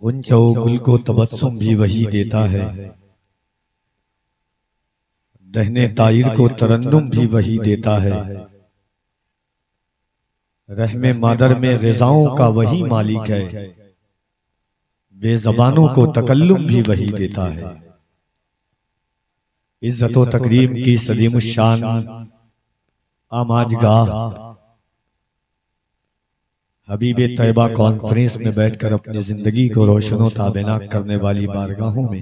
गुंचो गुल को तबस्सुम भी वही देता है, दहने ताइर को तरन्नुम भी वही देता है, रहमे मादर में ग़िज़ाओं का वही मालिक है, बेज़बानों को तकल्लुम भी वही देता है। इज्जत व तकरीम की सदीमुश्शान आमाजगाह हबीबे तैयबा कॉन्फ्रेंस में बैठकर अपनी जिंदगी को रोशनो ताबेनाक करने वाली बारगाहों में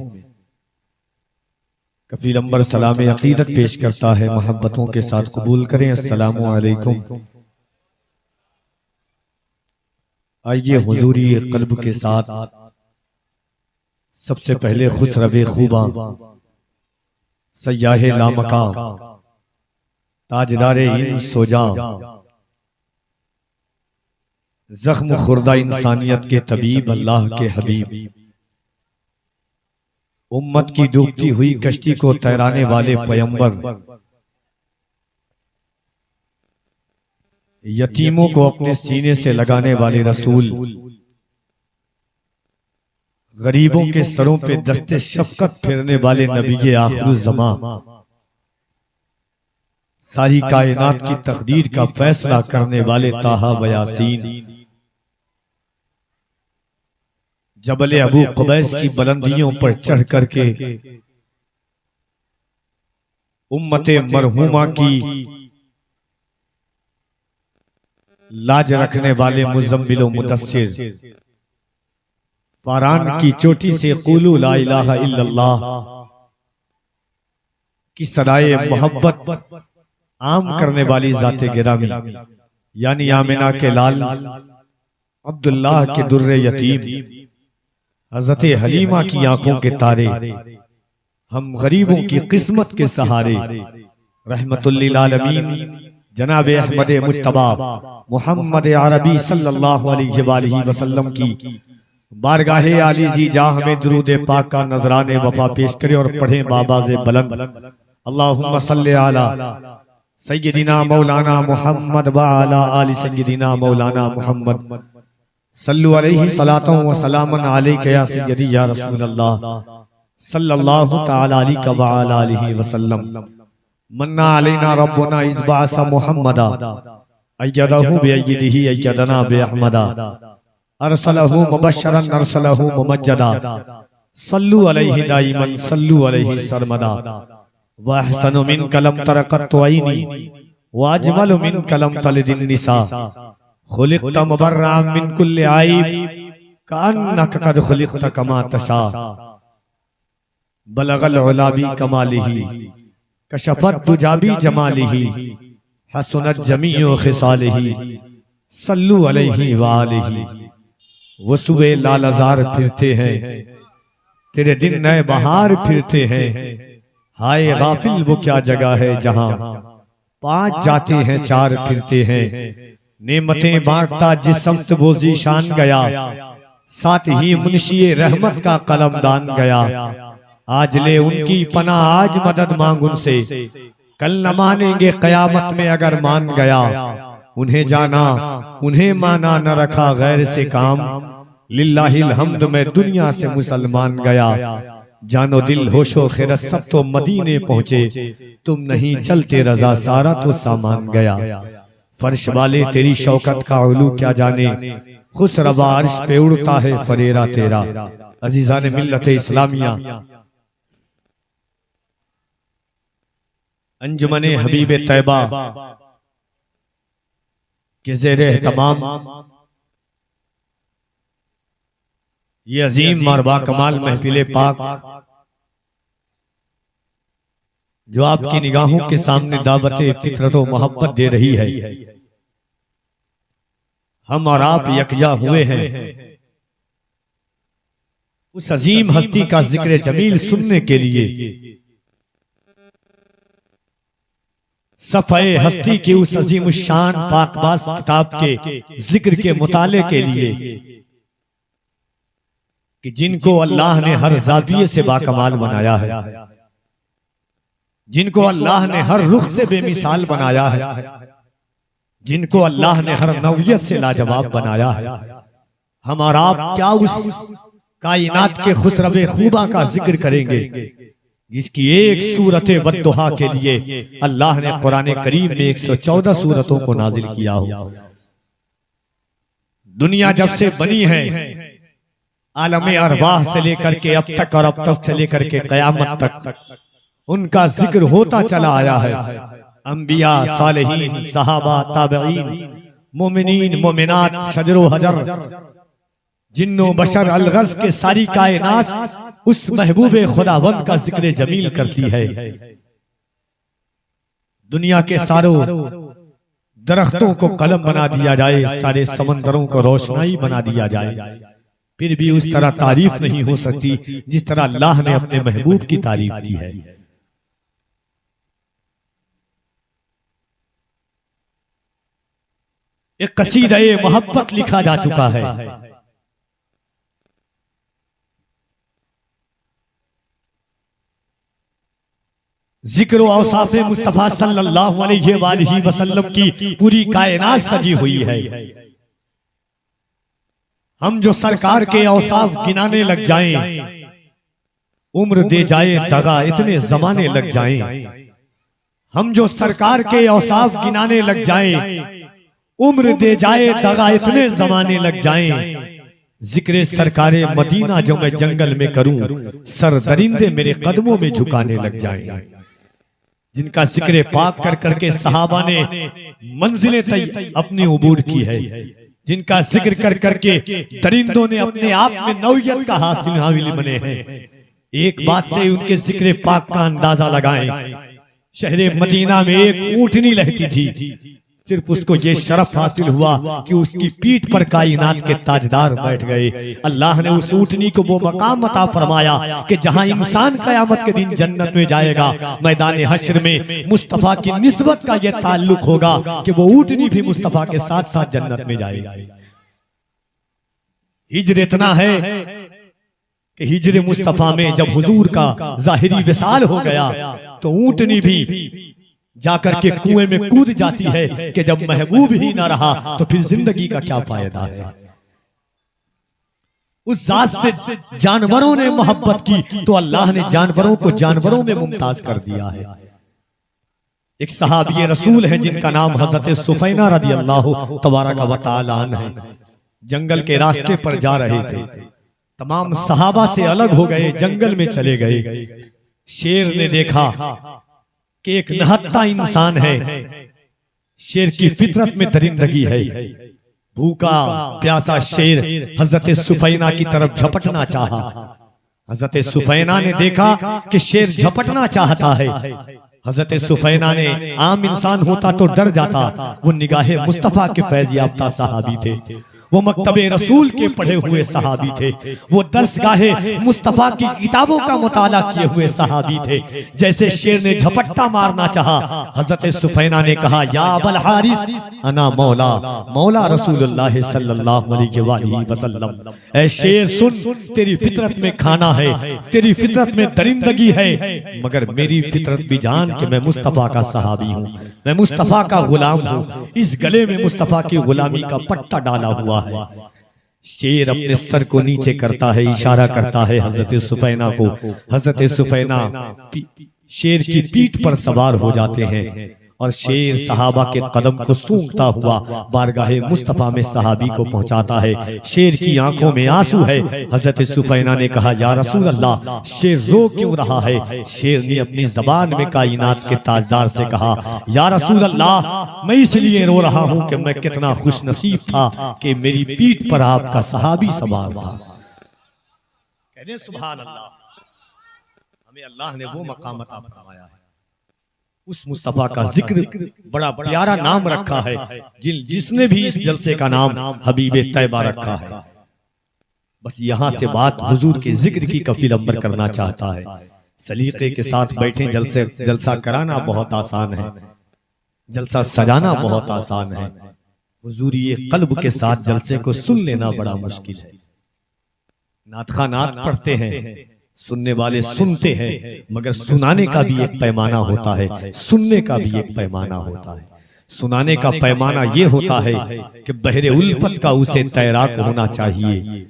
कफील अंबर सलाम अकीदत पेश करता है। मोहब्बतों के साथ कबूल करें। अस्सलामु अलैकुम। आइए हुजूरी कल्ब के साथ सबसे पहले खुसरवे खूबा सयाहे लामका ताजदारे इन सोजा जख्म खुर्दा इंसानियत के तबीब अल्लाह के हबीब, उम्मत की डूबती हुई कश्ती को तैराने वाले पैगंबर, यतीमों को अपने सीने से लगाने वाले रसूल, गरीबों के सरों पे दस्ते शफकत फेरने वाले नबी आखिरुज़्ज़मां, सारी कायनात की तकदीर का फैसला करने वाले ताहा व यासीन, जबल अबू कुबैस की बुलंदियों पर चढ़ करके उम्मते मरहूमा की लाज रखने वाले मुज़म्मिल व मुदस्सिर, फारान की चोटी से क़ुलू ला इलाहा इल्लल्लाह की सदाए मोहब्बत आम करने वाली जाते गिरामी, यानी आमिना के लाल अब्दुल्लाह के दुर्रे यतीम, हज़रत हलीमा की आंखों के तारे, हम गरीबों की किस्मत के सहारे, रहमतुल लिल आलमीन जनाब अहमद मुज्तबा मोहम्मद अरबी सल्लल्लाहु अलैहि वसल्लम की बारगाहे आली जी जहाँ हमें दुरूद पाक का नजराने वफा पेश करे और पढ़े बाबाज़े बुलंद अल्लाहुम्मा सल्ली अला सय्यदिना मौलाना मुहम्मद व अला आलि सय्यदिना मौलाना मुहम्मद सल्लु अलैहि सलातन व सलामन अलैका या सय्यदी या रसूलल्लाह सल्लल्लाहु तआला अलैहि व अला आलिहि वसल्लम। मन्ना अलैना रब्बुना इज़ बअसा मुहम्मदा अय्यदहु बिअय्यदिही अय्यदना बिअहमदा अरसलहु मुबश्शरन अरसलहु मुमज्जदा सल्लु अलैहि दाइमन सल्लु अलैहि सरमदा व अहसनु मिन कलम तरक़त ऐनी व अजमलु मिन कलम तलिदिन निसा खुलिक़त मुबर्रअन मिन कुल्लि आइब कअन्नका क़द खुलिक़त कमा तशा बलगल उला बि कमालिही कशफत दुजा बि जमालिही हसनत जमीउ खिसालिही सल्लु अलैहि व आलिही। वो सुबह लालजार फिरते हैं, तेरे दिन नए बहार फिरते हैं, हाय गाफिल वो क्या जगह है जहां पांच जाते हैं चार फिरते हैं, नेमतें बांटता जिस समत वो जीशान गया, साथ ही मुंशिए रहमत का कलमदान गया, आज ले उनकी पना आज मदद मांग उनसे, कल न मानेंगे कयामत में अगर मान गया, उन्हें जाना उन्हें माना न रखा गैर से काम, लिल्लाहिल हम्द में दुनिया से मुसलमान गया, जानो दिल होशो खैरत सब तो मदीने पहुंचे, तुम नहीं चलते रजा सारा तो सामान गया, फर्श वाले तेरी शौकत का उलू क्या जाने, खुश रवा अर्श पे उड़ता है फरेरा तेरा। अजीजान मिल्लत इस्लामिया, अंजुमने हबीबे तैयबा के ज़ेरे तमाम ये अजीम और बाकमाल महफिल पाक जो आपकी निगाहों के सामने दावत फितरत व मोहब्बत दे रही है, हम और आप यकजा हुए हैं उस अजीम हस्ती का जिक्र जमील सुनने के लिए, सफ़े हस्ती की उस अजीम शान पाकबाज किताब के जिक्र के मुताले के लिए कि जिनको अल्लाह ने हर जाविये से बाकमाल बनाया है, जिनको अल्लाह ने हर रुख से बेमिसाल बनाया है, जिनको अल्लाह ने हर नौयत से लाजवाब बनाया है, हमारा आप क्या उस कायनात के खुसरवे खूबा का जिक्र करेंगे, जिसकी एक सूरत वद्दुहा के लिए अल्लाह ने कुरान करीम में 114 सूरतों को नाजिल किया हो। दुनिया जब से बनी है, आलमे अरवाह से लेकर के अब तक और अब तक से लेकर के कयामत तक उनका जिक्र होता चला आया है। अंबिया, सालेहीन, सहाबा, ताबईन, मोमिनीन, मोमिनात, शजरो हजर, जिन्नो बशर अलगर्ज के सारी कायनात उस महबूबे खुदावंद का जिक्र जमील करती है। दुनिया के सारों दरख्तों को कलम बना दिया जाए, सारे समंदरों को रोशनाई बना दिया जाए, फिर भी उस तरह तारीफ नहीं हो सकती जिस तरह अल्लाह ने अपने महबूब की तारीफ की है। एक कसीदा-ए मोहब्बत लिखा जा चुका है। जिक्र औसाफ मुस्तफा सल्लल्लाहु अलैहि वसल्लम की पूरी कायनात सजी हुई है। हम जो सरकार के औसाफ गिनाने लग जाएं, उम्र दे जाए दगा इतने जमाने लग जाएं। हम जो सरकार के औसाफ गिनाने लग जाएं, उम्र दे जाए दगा इतने जमाने लग जाएं। जिक्र सरकारे मदीना जो मैं जंगल में करूं, सर दरिंदे मेरे कदमों में झुकाने लग जाएं। जिनका जिक्र पाक कर करके सहाबा ने मंजिलें तय अपनी उबूर की है, जिनका जिक्र कर करके दरिंदों ने अपने आप में नौयत का हासिल बने हैं। एक बात से उनके जिक्र पाक का अंदाजा लगाएं, शहरे मदीना में एक ऊँटनी रहती थी, सिर्फ उसको ये शरफ हासिल हुआ कि उसकी पीठ पर कायनात के ताजदार बैठ गए। अल्लाह ने उस ऊँटनी को वो मकाम अता फरमाया कि जहां इंसान कयामत के दिन जन्नत में जाएगा, मैदान हश्र में मुस्तफा की निस्बत का ये ताल्लुक होगा कि वो ऊँटनी भी मुस्तफा के साथ साथ जन्नत में जाएगा। हिज्र इतना है कि हिज्र मुस्तफा में जब हुजूर का जाहिरी विसाल हो गया तो ऊँटनी भी जाकर के कुएं में कूद जाती है कि जब महबूब ही ना रहा तो फिर जिंदगी का क्या फायदा है। उस जात से जानवरों ने मोहब्बत की तो अल्लाह ने जानवरों को जानवरों में मुमताज कर दिया है। एक सहाबी रसूल है जिनका नाम हजरत सुफैना रदियल्लाहु तबारक व तआला अन्हु है। जंगल के रास्ते पर जा रहे थे, तमाम सहाबा से अलग हो गए, जंगल में चले गए। शेर ने देखा कि एक नहत्ता इंसान है, शेर की फितरत में दरिंदगी है। भूखा प्यासा शेर हजरत सुफैना की तरफ झपटना चाहा। हजरत सुफैना ने देखा कि शेर झपटना चाहता है। हजरत सुफैना ने, आम इंसान होता तो डर जाता, वो निगाहे मुस्तफा के फैज याफ्ता सहाबी थे, वो मक्तबे रसूल के पढ़े हुए सहाबी थे, वो दरसगाहे मुस्तफा की किताबों का मुताला किए हुए सहाबी थे। जैसे शेर ने झपट्टा मारना चाहा, हजरत सुफैना ने कहा, या अबल हारिस अना मौला मौला रसूलुल्लाह सल्लल्लाहु अलैहि वसल्लम। ऐ शेर सुन, तेरी फितरत में खाना है, तेरी फितरत में दरिंदगी है, मगर मेरी फितरत भी जान कि मैं मुस्तफा का सहाबी हूँ, मैं मुस्तफा का गुलाम हूँ। इस गले में मुस्तफा की गुलामी का पट्टा डाला हुआ है। शेर अपने सर को नीचे करता है, इशारा करता है हजरत सुफैना को। हजरत सुफैना शेर की पीठ पर सवार हो जाते हैं और शेर सहाबा के कदम को सूंघता हुआ बारगाहे मुस्तफा में सहाबी को पहुंचाता है। शेर की आंखों में आंसू है। हजरत सुफैना ने कहा, या रसूल अल्लाह, शेर रो क्यों रहा है? शेर ने अपनी जबान में कायनात के ताजदार से कहा, या रसूल अल्लाह, मैं इसलिए रो रहा हूं कि मैं कितना खुश नसीब था कि मेरी पीठ पर आपका सहाबी सवार था। कहने सुभान अल्लाह, हमें अल्लाह ने वो मकाम अता फरमाया है। उस मुस्तफा का जिक्र बड़ा प्यारा नाम रखा है, जिसने भी इस जलसे का नाम हबीबे तैयबा रखा है। बस यहाँ से बात हुजूर के जिक्र की कफील अंबर करना चाहता है। सलीके के साथ बैठे, जलसा कराना बहुत आसान है, जलसा सजाना बहुत आसान है। हुजूर ये कल्ब के साथ जलसे को सुन लेना बड़ा मुश्किल है। नात नात पढ़ते हैं, सुनने वाले सुनते हैं, मगर सुनाने का भी एक पैमाना होता है, सुनने का भी एक पैमाना होता है। सुनाने का पैमाना ये होता है कि बहरे उल्फत का उसे तैराक होना चाहिए,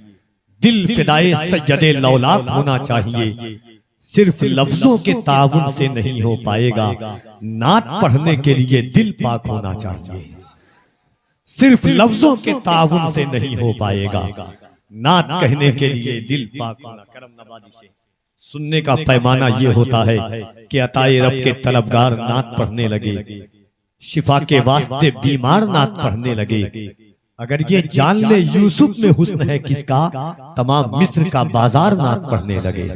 दिल फिदाए सैयदे लौलाक होना चाहिए, सिर्फ लफ्जों के ताउन से नहीं हो पाएगा। नात पढ़ने के लिए दिल पाक होना चाहिए, सिर्फ लफ्जों के ताउन से नहीं हो पाएगा। नात कहने के लिए दिल पाक होना। करम नवाजी से सुनने का पैमाना ये होता है कि अताए रब के तलबगार नात पढ़ने लगे, शिफा के वास्ते बीमार नात पढ़ने लगे। अगर ये जान ले यूसुफ में हुस्न है किसका, तमाम मिस्र का बाजार नात पढ़ने लगे।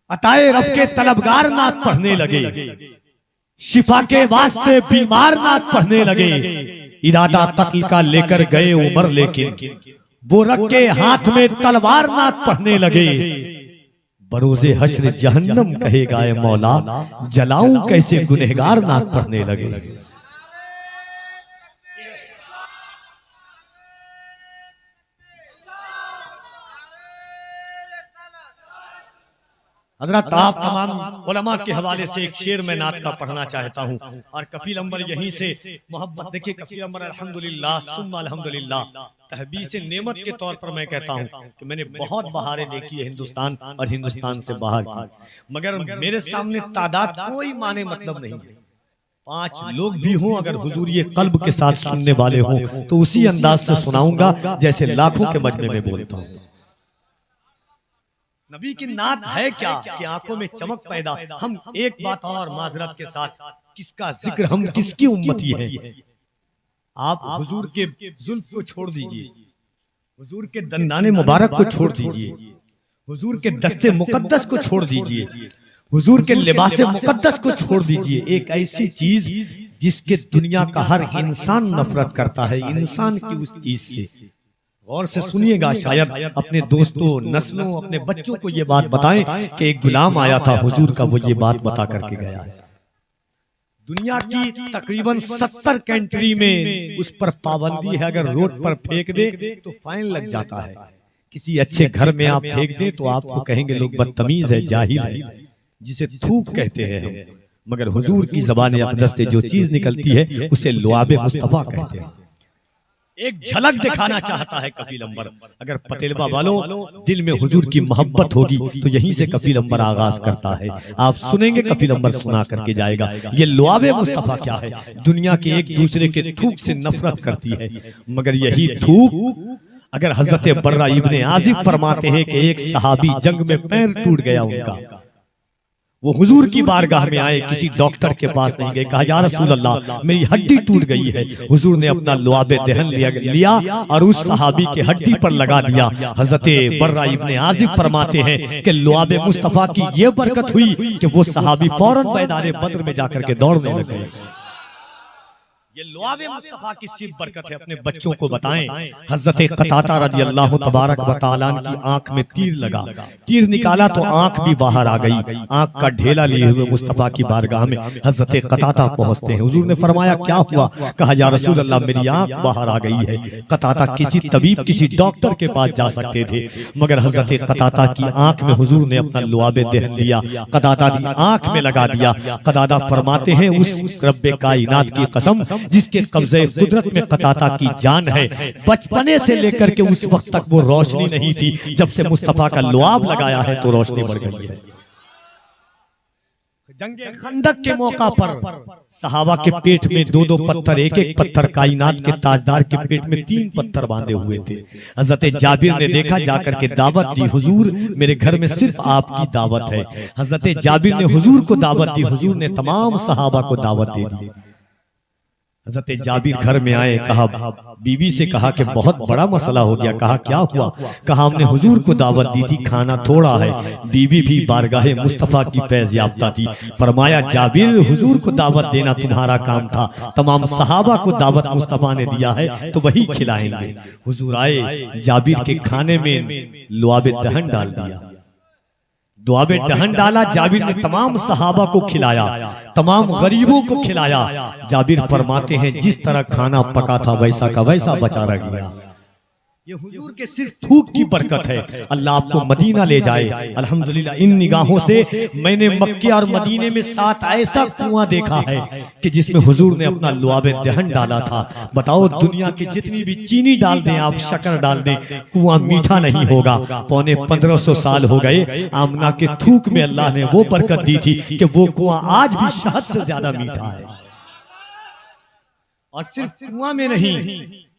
अताए रब के तलबगार नात पढ़ने लगे, शिफा के वास्ते बीमार नात पढ़ने लगे। इरादा कत्ल का लेकर गए उमर, लेकिन वो रख के हाथ में तलवार नात पढ़ने लगे। बरोज़े हश्र जहन्नम कहेगा ए मौला, जलाऊं कैसे गुनहगार नात पढ़ने लगे। हजरत आप तमाम उलमा के हवाले से एक शेर में नात का पढ़ना चाहता हूँ। और कफील अंबर यहीं से मोहब्बत, देखिए कफील अंबर अल्हम्दुलिल्लाह सुम्मा अल्हम्दुलिल्लाह, तहबीस नेमत के तौर पर मैं कहता हूँ कि मैंने बहुत बहारें देखी है हिंदुस्तान और हिंदुस्तान से बाहर की, मगर मेरे सामने तादाद कोई माने मतलब नहीं है। 5 लोग भी हों अगर हुजूर ये कल्ब के साथ सुनने वाले हों तो उसी अंदाज से सुनाऊंगा जैसे लाखों के मजमे में बोलता हूँ। नबी की नात है क्या कि आंखों में चमक पैदा। हम एक बात और माजरत के साथ, किसका जिक्र, हम किसकी उम्मती है। आप हुजूर के जुल्फ को छोड़ दीजिए, हुजूर के दंदाने मुबारक को छोड़ दीजिए, हुजूर के दस्ते मुकद्दस को छोड़ दीजिए, हुजूर के लिबासे मुकद्दस को छोड़ दीजिए। एक ऐसी चीज जिसके दुनिया का हर इंसान नफरत करता है, इंसान की उस चीज से। गौर से सुनिएगा, शायद अपने दोस्तों, नस्लों, अपने बच्चों को ये बात बताएं कि एक गुलाम आया था हुजूर का, वो ये बात बता करके गया है। दुनिया की तकरीबन 70 कंट्री में उस पर पाबंदी है, अगर रोड पर फेंक दे तो फाइन लग जाता है। किसी अच्छे घर में आप फेंक दे तो आपको कहेंगे लोग बदतमीज है, जाहिल है, जिसे थूक कहते हैं हम। मगर हुजूर की ज़बान अक़दस से जो चीज निकलती है उसे लुआबे मुस्तफा कहते हैं। एक झलक दिखाना चाहता है कफील अंबर। अगर पतेलवा वालों दिल में हुजूर की मोहब्बत होगी तो यहीं से कफील अंबर आगाज करता है। आप सुनेंगे कफील अंबर सुना करके जाएगा। ये लुआबे मुस्तफा क्या है, दुनिया के एक दूसरे के थूक से नफरत करती है, मगर यही थूक अगर हजरत बर्रा इब्ने आजिब फरमाते हैं कि एक सहाबी जंग में पैर टूट गया उनका, वो हुजूर की बारगाह में आए, किसी डॉक्टर के पास नहीं गए, कहा या रसूल अल्लाह मेरी हड्डी टूट गई है। हुजूर ने अपना लुआबे दहन लिया और उस सहाबी के हड्डी पर लगा दिया। हजरत बर्रा इब्ने आजिब फरमाते हैं कि लुआबे मुस्तफा की ये बरकत हुई कि वो सहाबी फौरन मैदान बद्र में जाकर के दौड़ने लगे। ये लुआबे मुस्तफा की सिर्फ बरकत है। अपने बच्चों को बताएं, हजरत कतादा रज़ी अल्लाह तबारक व तआला की आंख में तीर लगा, तीर निकाला तो आंख भी बाहर आ गई। आंख का ढेला लिए हुए मुस्तफा की बारगाह में हजरत कतादा पहुंचते हैं। हुजूर ने फरमाया क्या हुआ? कहा या रसूल अल्लाह मेरी आंख बाहर आ गई है। कतादा किसी तबीब, किसी डॉक्टर के पास जा सकते थे, मगर हजरत कतादा की आंख में हुजूर ने अपना लुआबे दहन लिया, कतादा की आंख में लगा दिया। कतादा फरमाते हैं उस रब्बे कायनात की कसम जिसके कब्जे कुदरत में कतादा की जान है, बचपने से लेकर के उस वक्त तक वो रोशनी नहीं थी, जब से मुस्तफा का लुआब लगाया है तो रोशनी बढ़ गई है। जंगे खंदक के मौका पर सहाबा के पेट में 2-2 पत्थर, एक पत्थर कायनात के ताजदार के पेट में 3 पत्थर बांधे हुए थे। हजरत जाबिर ने देखा, जाकर के दावत दी, हुजूर मेरे घर में सिर्फ आपकी दावत है। हजरत जाबिर ने हुजूर को दावत दी, हुजूर ने तमाम सहाबा को दावत दे दी। हजरत जाबिर घर में आए, कहा बीवी से कहा कि बहुत बड़ा मसला हो गया। कहा क्या हुआ? कहा हमने हुजूर को दावत दी थी, खाना थोड़ा है। बीवी भी बारगाहे मुस्तफा की फैज याफ्ता थी। फरमाया जाबिर हुजूर को दावत देना तुम्हारा काम था, तमाम सहाबा को दावत मुस्तफा ने दिया है तो वही खिलाएंगे। हुजूर आए, जाबिर के खाने में लुआबे दहन डाल दिया, दुआबे दहन डाला। जाबिर ने तमाम सहाबा को खिलाया, तमाम गरीबों को खिलाया। जाबिर फरमाते हैं जिस तरह खाना पका था वैसा का वैसा बचा रह गया। ये हुजूर के सिर्फ थूक की बरकत है। अल्लाह आपको मदीना ले जाए। अल्हम्दुलिल्लाह इन निगाहों से मैंने मक्के और मदीने में 7 ऐसा कुआं देखा है कि जिसमें हुजूर ने अपना लुआबे दहन डाला था। बताओ दुनिया की जितनी भी चीनी डाल दें आप, शक्कर डाल दें, कुआं मीठा नहीं होगा। पौने 1500 साल हो गए, आमना के थूक में अल्लाह ने वो बरकत दी थी कि वो कुआं आज भी शहद से ज्यादा मीठा है। और सिर्फ कुआं में नहीं,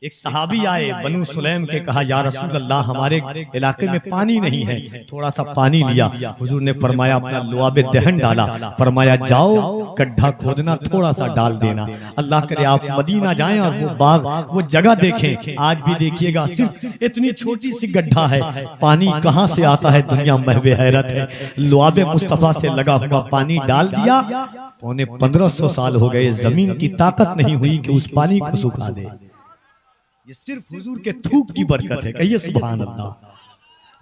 एक सहाबी आए बनु सुलैम के, कहा या रसूल अल्लाह हमारे इलाके में पानी नहीं है, थोड़ा सा पानी लिया। हुजूर ने फरमाया अपना लुआबे दहन डाला, फरमाया जाओ गड्ढा खोदना, थोड़ा सा डाल देना। अल्लाह करे आप मदीना जाएं और वो बाग, वो जगह देखें। आज भी देखिएगा सिर्फ इतनी छोटी सी गड्ढा है, पानी कहाँ से आता है दुनिया महवे हैरत है। लुआबे मुस्तफा से लगा हुआ पानी डाल दिया। पौने 1500 साल हो गए, जमीन की ताकत नहीं हुई कि उस पानी को सुखा दे। ये सिर्फ हुजूर के थूक की बरकत है। कहिए सुभान अल्लाह।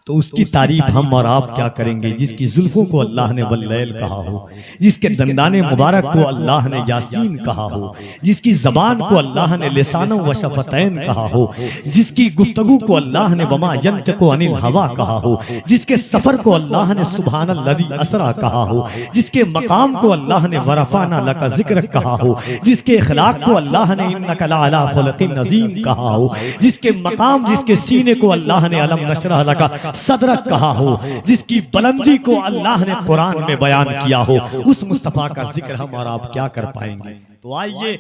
तो उसकी तारीफ हम और आप क्या करेंगे, जिसकी जुल्फों को अल्लाह ने वल्लैल कहा हो, जिसके दंदाने मुबारक को अल्लाह ने यासीन कहा हो, जिसकी जबान को अल्लाह ने लिसानो व शफतैन कहा हो, जिसकी गुफ्तगू को अल्लाह ने वमा यंतिकु अनिल हवा कहा हो, जिसके सफर को अल्लाह ने सुब्हानल्लज़ी असरा कहा हो, जिसके मकाम को अल्लाह ने वरफाना लका जिक्र कहा हो, जिसके इखलाक को अल्लाह ने इन्नका लअला खुलुक़िन नज़ीम कहा हो, जिसके मकाम, जिसके सीने को अल्लाह ने अलम नशरह लका सदरक कहा हो, जिसकी बुलंदी को अल्लाह ने कुरान में बयान किया हो, उस मुस्तफा का जिक्र हम और आप क्या कर पाएंगे। तो आइए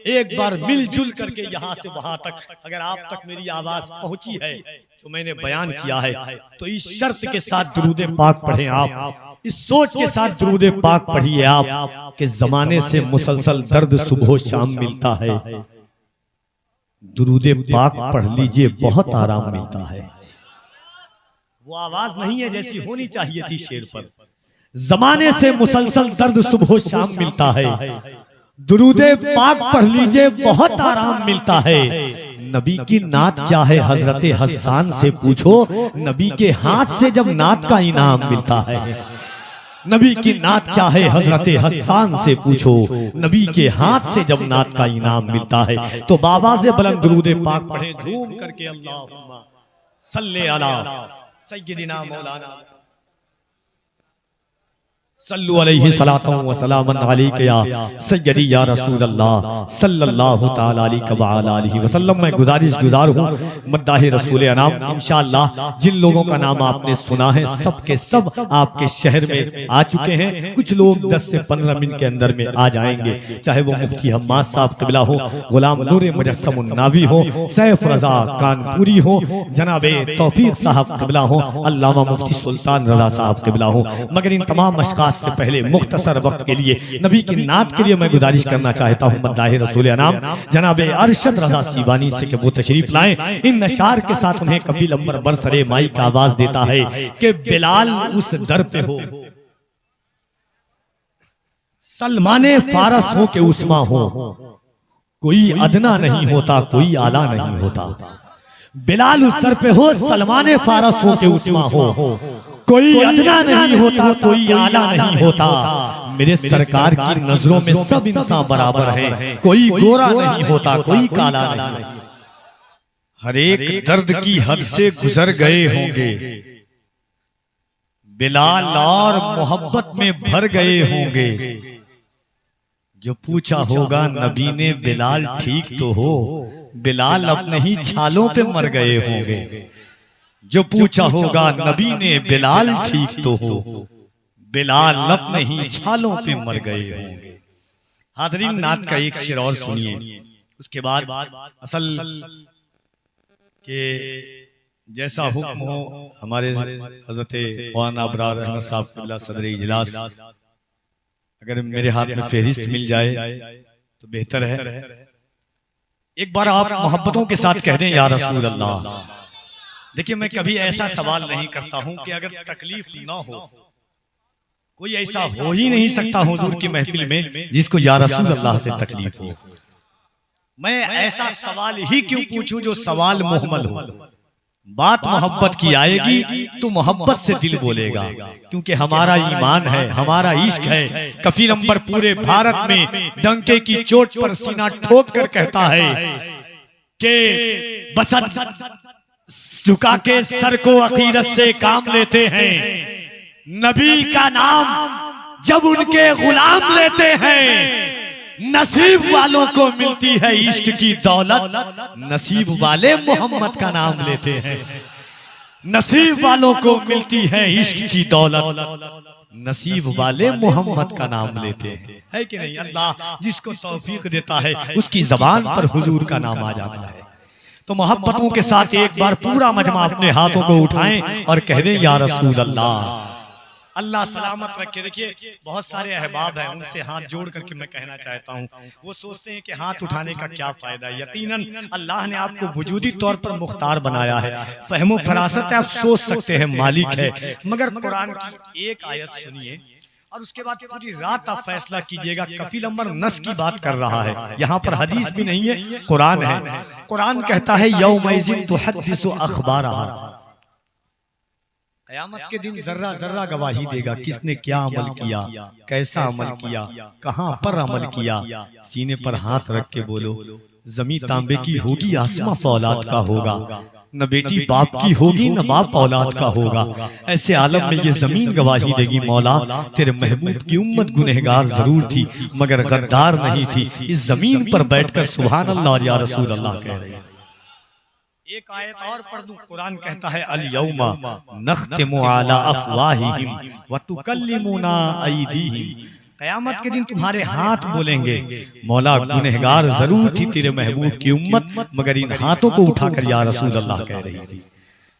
एक बार मिलजुल करके यहाँ से वहां तक, अगर आप तक मेरी आवाज पहुंची है जो मैंने बयान किया है, तो इस शर्त के साथ दुरूद पाक पढ़ें आप, इस सोच के साथ दुरूद पाक पढ़िए आप कि जमाने से मुसलसल दर्द सुबह शाम मिलता है, दुरूद पाक पढ़ लीजिए बहुत आराम मिलता है। वो आवाज नहीं है जैसी होनी चाहिए थी शेर पर। जमाने से मुसलसल दर्द सुबह शाम मिलता है, दुरूदे पाक पढ़ लीजिए बहुत आराम मिलता है। नबी की नात क्या है हजरत हसन से पूछो, नबी के हाथ से जब नात का इनाम मिलता है। नबी की नात क्या है हजरत हसन से पूछो, नबी के हाथ से जब नात का इनाम मिलता है। तो बाबा से बुलंद दुरूद पाक पढ़े झूम करके, अल्लाहुम्मा सल्ले अला सय्यिदिना मौलाना सल्लु अलैहि सलातो व सलामन अलैका या सय्यदी या रसूल अल्लाह सल्लल्लाहु तआला अलैहि व आलिहि वसल्लम। मैं गुजार हूँ मद्दाह रसूल अनाम। इंशाअल्लाह जिन लोगों का नाम आपने सुना है सब के सब आपके शहर में आ चुके हैं। कुछ लोग 10 से 15 मिनट के अंदर में आ जाएंगे, चाहे वो मुफ्ती हम्माद साहब क़िबला हो, गुलाम नूर मुजस्सम नावी हो, सैफ रजा कानपुरी हो, जनाबे तौफीक साहब क़िबला हो, अल्लामा मुफ्ती सुल्तान रजा साहब क़िबला हो। मगर इन तमाम अशखास से पहले मुख्तसर वक्त के लिए नबी की नात के लिए मैं गुजारिश करना चाहता हूँ मद्दाह रसूल अनाम जनाबे अरशद रजा सीवानी से कि वो तशरीफ लाएं। इन नशार के साथ उन्हें कफील अंबर बरसरे माई का आवाज देता है कि बिलाल उस दर पे हो, सलमाने फारस हो के उस्मा हो, कोई अदना नहीं होता कोई आला नहीं होता। बिलाल उस दर पे हो, सलमाने फारस हो के उस्मा हो, कोई अदना नहीं होता कोई आला नहीं होता। मेरे सरकार की नजरों में सब इंसान बराबर हैं, कोई गोरा नहीं होता कोई काला नहीं। हर एक दर्द की हद से गुजर गए होंगे, बिलाल और मोहब्बत में भर गए होंगे। जो पूछा होगा नबी ने बिलाल ठीक तो हो, बिलाल अपने ही छालों पे मर गए होंगे। जो पूछा होगा नबी ने बिलाल ठीक तो हो, बिलाल अपने ही छालों पे मर गए होंगे। हाज़रीन नात का एक शेर और सुनिए, उसके बाद असल के जैसा हुक्म हो हमारे हजरत मौलाना अबरार अहमद साहब क़िबला सदर इजलास, अगर मेरे हाथ में फहरिस्त मिल जाए तो बेहतर है। एक बार आप मोहब्बतों के साथ कह दें या रसूल अल्लाह। देखिए मैं कभी ऐसा सवाल नहीं करता हूं कि अगर तकलीफ ना हो, कोई ऐसा हो ही नहीं सकता हुजूर की महफिल में जिसको या रसूल अल्लाह से तकलीफ हो। मैं ऐसा सवाल ही क्यों पूछूं जो सवाल मुहम्मल हो। बात मोहब्बत की आएगी तो मोहब्बत से दिल बोलेगा, क्योंकि हमारा ईमान है, हमारा इश्क है। कफील अंबर पूरे भारत में डंके की चोट पर सीना ठोक कर कहता है कि बसंत झुका के सर को अकीदत से काम लेते हैं। नबी का नाम जब उनके गुलाम लेते हैं, नसीब वालों को मिलती है इश्क की दौलत। नसीब वाले मोहम्मद का नाम लेते हैं। नसीब वालों को मिलती है इश्क की दौलत, नसीब वाले मोहम्मद का नाम लेते हैं। है कि नहीं? अल्लाह जिसको तौफीक देता है उसकी जबान पर हुजूर का नाम आ जाता है। तो मोहब्बतों के साथ एक बार पूरा मजमा अपने हाथों को उठाएं और कह दें या रसूल अल्लाह। अल्लाह सलामत रखे। देखिए बहुत सारे अहबाब हैं, उनसे हाथ जोड़ करके मैं कहना चाहता हूँ, वो सोचते हैं कि हाथ उठाने का क्या फायदा। यकीनन अल्लाह ने आपको वजूदी तौर पर मुख्तार बनाया है, फहमो फरासत है, आप सोच सकते हैं मालिक है। मगर कुरान की एक आयत सुनिए और उसके बाद पूरी रात आप फैसला कीजिएगा। कफील अमर नस की बात कर रहा है, यहाँ पर हदीस भी नहीं है, कुरान है। कुरान कहता है यौमइज़िन तुहद्दिसु अखबारहा, क़यामत के दिन जर्रा जर्रा गवाही देगा किसने क्या अमल किया, कैसा अमल किया, कहां पर अमल किया। सीने पर हाथ रख के बोलो, जमी तांबे की होगी, आसमां फौलाद का होगा। न बेटी बाप की होगी, न बाप औलाद का होगा। ऐसे आलम में ये जमीन गवाही देगी, मौला तेरे महबूब की उम्मत गुनहगार जरूर थी मगर गद्दार नहीं थी। इस जमीन पर बैठकर सुभान अल्लाह या रसूल अल्लाह कह रहे हैं। एक आयत और पढ़ दूं, कुरान कहता है अल यौमा नख्तिमु अला अफवाहिहिम व तुकल्लिमुना अयदीहिम। क़यामत के दिन तुम्हारे हाथ बोलेंगे, मौला गुनहगार जरूर थी तेरे महबूब की उम्मत मगर इन हाथों को उठाकर या रसूल अल्लाह कह रही थी।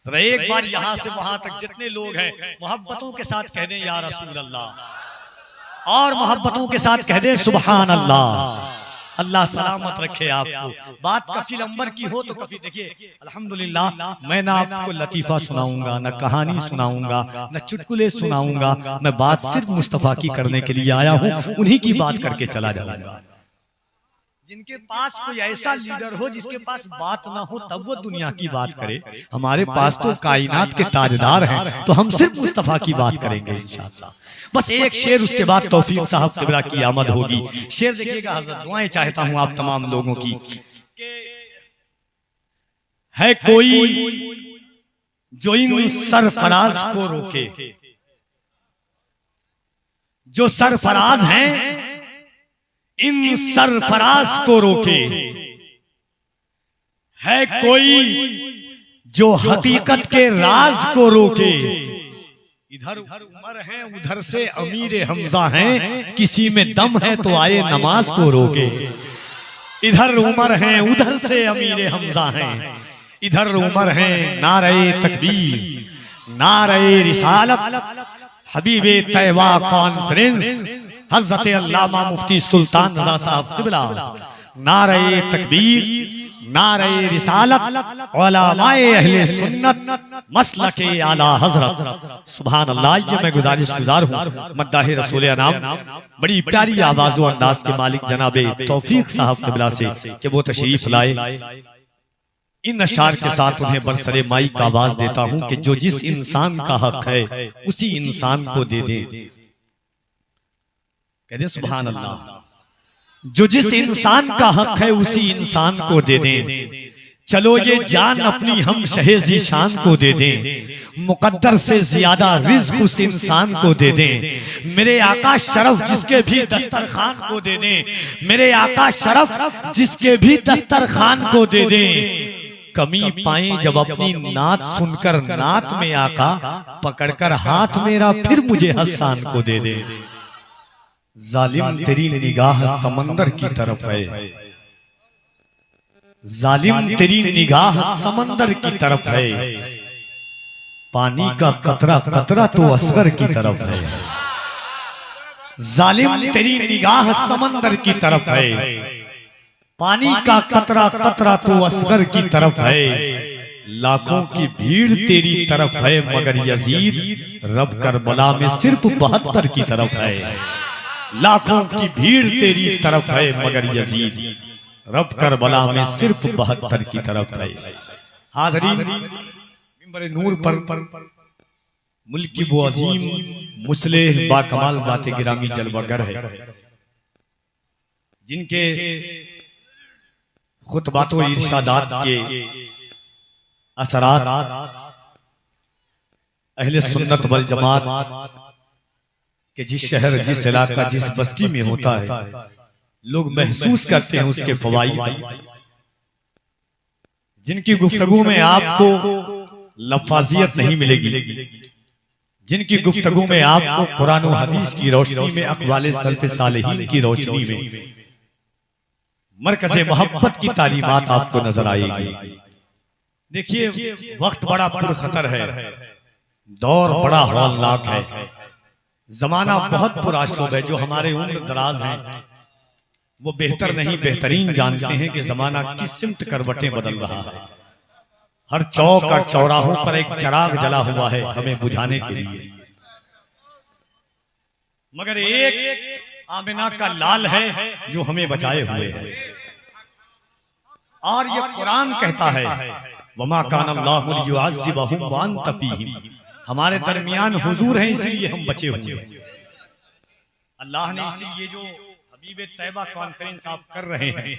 तो एक बार यहाँ से वहां तक जितने लोग हैं मोहब्बतों के साथ कह दें या रसूल अल्लाह, और मोहब्बतों के साथ कह दें सुभान अल्लाह। अल्लाह सलामत रखे आपको। बात कफील अंबर की हो तो कफी देखिए अल्हम्दुलिल्लाह, मैं ना आपको लतीफा सुनाऊंगा, ना कहानी सुनाऊंगा, ना चुटकुले सुनाऊंगा। मैं बात सिर्फ मुस्तफा की करने के लिए आया हूँ, उन्हीं की बात करके चला जाऊंगा। जिनके पास कोई ऐसा लीडर हो जिसके पास बात ना हो तब वो दुनिया की बात करे। हमारे पास तो कायनात के ताजदार हैं, तो हम सिर्फ मुस्तफा की बात करेंगे इंशाअल्लाह। बस एक शेर, उसके बाद तौफीक साहब किबला की आमद होगी। शेर देखिएगा हज़रत, दुआएं चाहता हूं आप तमाम लोगों की। है कोई जो इन सरफराज को रोके, जो सरफराज हैं इन सरफराज को रोके। है कोई जो हकीकत के राज को रोके। इधर उमर है उधर से अमीर हमजा हैं, किसी में दम है तो आए नमाज को रोके। इधर उमर है उधर से अमीर हमजा हैं, इधर उमर है नारे तकबीर, नारे रिसालत, हबीबे तैवा कॉन्फ्रेंस, हज़रत अल्लामा मुफ्ती सुल्तान रज़ा साहब किबला। नारे तकबीर, नारे रिसालत, उलमाए अहले सुन्नत, मसलके आला हज़रत। सुभान अल्लाह। ये मैं गुजारिश हूँ मद्दाह रसूल अनाम बड़ी प्यारी आवाज़ व अंदाज के मालिक जनाबे तौफीक साहब किबला से कि वो तशरीफ लाए। इन अशार के साथ उन्हें बरसरे माई का आवाज देता हूँ कि जो जिस इंसान का हक है उसी इंसान को दे दे। कह दे सुभान अल्लाह। जो जिस इंसान का हक है उसी इंसान को दे दें। चलो ये जान अपनी हम शहेज़ी शान को दे दें। मुकद्दर से ज्यादा रिज़्क़ उस इंसान को दे दें। मेरे आका शरफ जिसके भी दस्तरखान को दे दें। मेरे आका शरफ जिसके भी दस्तरखान को दे दें। कमी पाए जब अपनी नात सुनकर नात में आका, पकड़कर हाथ मेरा फिर मुझे हसान को दे दे। जालिम तेरी निगाह समंदर की तरफ है, जालिम तेरी निगाह समंदर की तरफ है। पानी का कतरा कतरा तो असगर की तरफ है। जालिम तेरी निगाह समंदर की तरफ है। पानी का कतरा कतरा तो असगर की तरफ है। लाखों की भीड़ तेरी तरफ है मगर यजीद रब करबला में सिर्फ 72 की तरफ है। लाखों की भीड़ तेरी तरफ है मगर यजीद रब करबला में सिर्फ 72 की तरफ है। हाज़रीन, मिंबर नूर पर मुल्क की वो अजीम मुस्लिह बाकमाल ज़ाते गिरामी जलवागर है, जिनके खुतबात व इरशादात के असरात अहले सुन्नत वल जमात के जिस शहर, जिस इलाका, जिस बस्ती में होता है, लोग महसूस करते हैं उसके फवाइद। जिनकी गुफ्तगू में आपको लफाजियत नहीं मिलेगी, जिनकी गुफ्तगू में आपको कुरान और हदीस की रोशनी में, अक़वाले सल्फ़े सालिहीन की रोशनी में मरकज़े मोहब्बत की तालीमात आपको नजर आएगी। देखिए, वक्त बड़ा पुरखतर है, दौर बड़ा हौलनाक है, जमाना बहुत पुराशुब है। जो हमारे उम्र दराज हैं वो बेहतर नहीं बेहतरीन जानते हैं कि जमाना किस सिमत करवटें बदल रहा है। हर चौक और चौराहों पर एक चिराग जला हुआ है हमें बुझाने के लिए, मगर एक आमिना का लाल है जो हमें बचाए हुए है। और ये कुरान कहता है, वमा कान अल्लाहु लियुअज़्ज़िबहुम व अंत फ़ीहिम, हमारे दरमियान हुजूर हैं इसलिए हम बचे हुए हैं। अल्लाह ने इसीलिए जो हबीब तैयबा कॉन्फ्रेंस आप कर रहे हैं,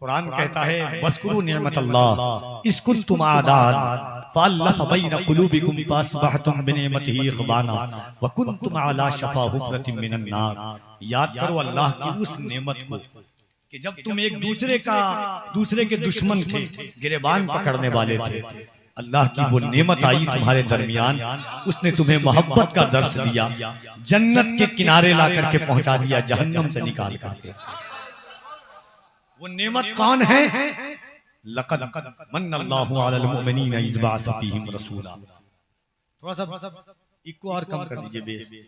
कुरान कहता है वस्कुरू निअमतल्लाह इज़ कुंतुम आदान फ़अल्लफ़ बैन क़ुलूबिकुम फ़अस्बहतुम बिनिअमतिही इख़वाना व कुंतुम अला शफ़ा हुफ़रतिम मिनन नार। याद करो अल्लाह की उस नेमत को कि जब तुम एक दूसरे के दुश्मन थे, गिरेबान पकड़ने वाले थे, अल्लाह की वो नेमत आई तुम्हारे दरमियान, उसने तुम्हें मोहब्बत का दर्स दिया, जन्नत के किनारे ला करके पहुंचा दिया, जहन्नम से निकाल करके। वो नेमत कौन है? लक़द मन्नल्लाहु अलल मुमिनीना इज़ बअस फ़ीहिम रसूला। थोड़ा सा इको और कम कर दीजिए बेस।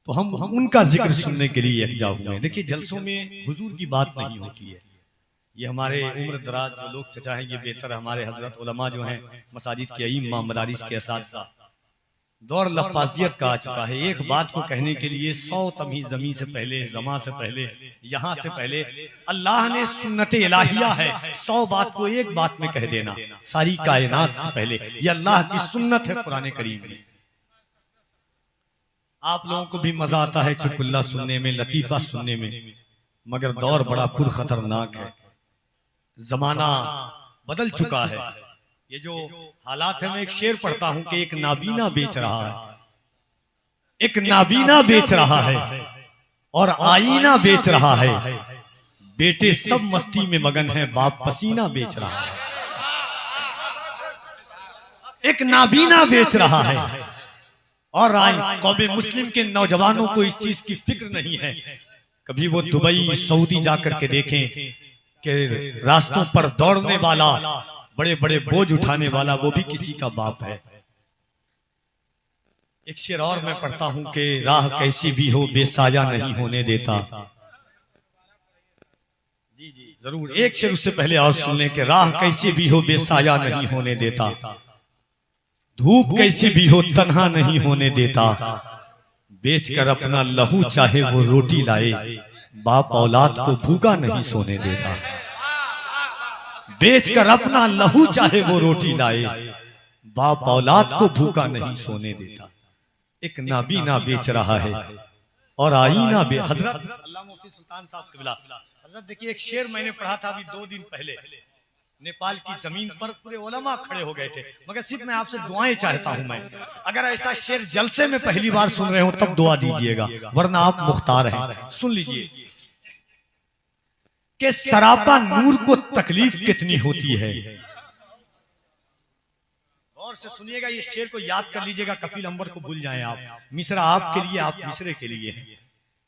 तो हम उनका जिक्र सुनने के लिए यकजा हुए हैं। देखिए, जलसों में हुजूर की बात नहीं होती है। ये हमारे उम्र दराज जो लोग चचा हैं, ये बेहतर हमारे हजरत उलमा जो हैं, मसाजिद के इमाम, मदारिस के असातिज़ा, दौर लफाजियत का आ चुका है। एक बात को कहने के लिए 100 तमीज़ ज़मीन से पहले, ज़मा से पहले, यहाँ से पहले अल्लाह ने सुन्नत इलाहिया है 100 बात को एक बात में कह देना, सारी कायनात से पहले। ये अल्लाह की सुन्नत है कुरान करीम में। आप लोगों को भी मजा आता है चुटकुल्ला सुनने में, लतीफा सुनने में, मगर दौर बड़ा पुरखतरनाक है। जमाना बदल चुका है। ये जो हालात है, मैं एक शेर पढ़ता हूं कि एक नाबीना बेच रहा है, एक नाबीना बेच रहा है और आईना बेच रहा है। बेटे सब मस्ती में मगन है, बाप पसीना बेच रहा है। एक नाबीना बेच रहा है और कौमे मुस्लिम के नौजवानों को इस चीज की फिक्र नहीं है। कभी वो दुबई, सऊदी जाकर के देखें कि रास्तों पर दौड़ने वाला, बड़े बड़े बोझ उठाने वाला, वो भी किसी का बाप है। एक शेर और मैं पढ़ता हूं कि राह कैसी भी हो बेसाया नहीं होने देता। जी जी जरूर, एक शेर उससे पहले और सुन लें कि राह कैसी भी हो बेसाया नहीं होने देता, धूप कैसी भी हो तन्हा नहीं होने देता, बेचकर अपना लहू चाहे वो रोटी लाए, बाप औलाद को भूखा नहीं सोने देता। बेचकर अपना लहू चाहे वो रोटी लाए, बाप औलाद को भूखा नहीं सोने देता। एक नाबीना बेच रहा है और आईना बे। हजरत अल्लाह मुफ्ती सुल्तान साहब क़िबला, हजरत देखिए, एक शेर मैंने पढ़ा था अभी 2 दिन पहले। नेपाल की जमीन पर पूरे उलमा खड़े हो गए थे, मगर सिर्फ मैं आपसे दुआएं चाहता हूं। मैं अगर ऐसा शेर जलसे में पहली बार सुन रहे हो तब दुआ दीजिएगा, वरना आप मुख्तार हैं। सुन लीजिए कि सरापा नूर को तकलीफ कितनी होती है। और से सुनिएगा, ये शेर को याद कर लीजिएगा, कफील अंबर को भूल जाएं आप। मिसरा आपके लिए, आप मिसरे के लिए हैं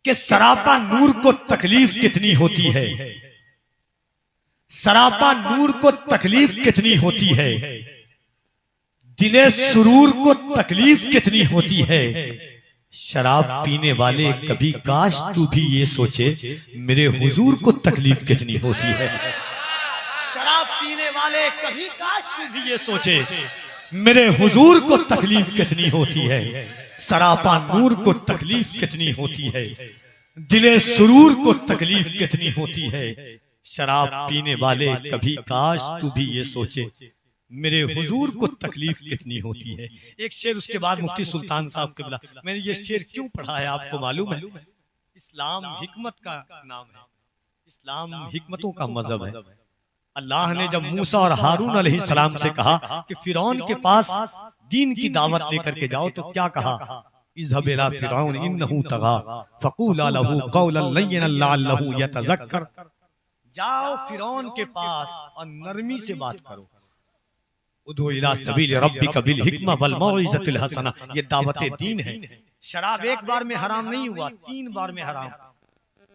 कि सरापा नूर को तकलीफ कितनी होती है, सरापा नूर को तकलीफ कितनी होती है, दिले सुरूर को तकलीफ कितनी होती है। शराब पीने वाले कभी काश तू भी ये सोचे मेरे हुजूर को तकलीफ कितनी होती है। शराब पीने वाले कभी काश तू भी ये सोचे मेरे हुजूर को तकलीफ कितनी होती है। सरापा नूर को तकलीफ कितनी होती है, दिले सुरूर को तकलीफ कितनी होती है। शराब पीने वाले कभी काश तू भी ये सोचे मेरे हुजूर को तकलीफ कितनी होती है। एक शेर उसके बाद मुफ्ती सुल्तान साहब क़िबला। मैंने ये शेर क्यों पढ़ा है आपको मालूम है? इस्लाम हिकमत का नाम है, इस्लाम हिकमतों का मजहब है। अल्लाह ने जब मूसा और हारून अलैहिस्सलाम से कहा कि फिरौन के पास दीन की दावत लेकर के जाओ, तो क्या कहा? इज़हब इला फिरौन इन्नहु तग़ा फ़क़ूला लहू क़ौलन लय्यिनन लअल्लहु यतज़क्कर। जाओ फिरौन के पास और नरमी से बात करो। उदू इला सबील रब्बिका बिल हिक्मा वल मौइज़तिल हसना, ये दावत दीन है। शराब एक बार में हराम नहीं हुआ, 3 बार में हराम।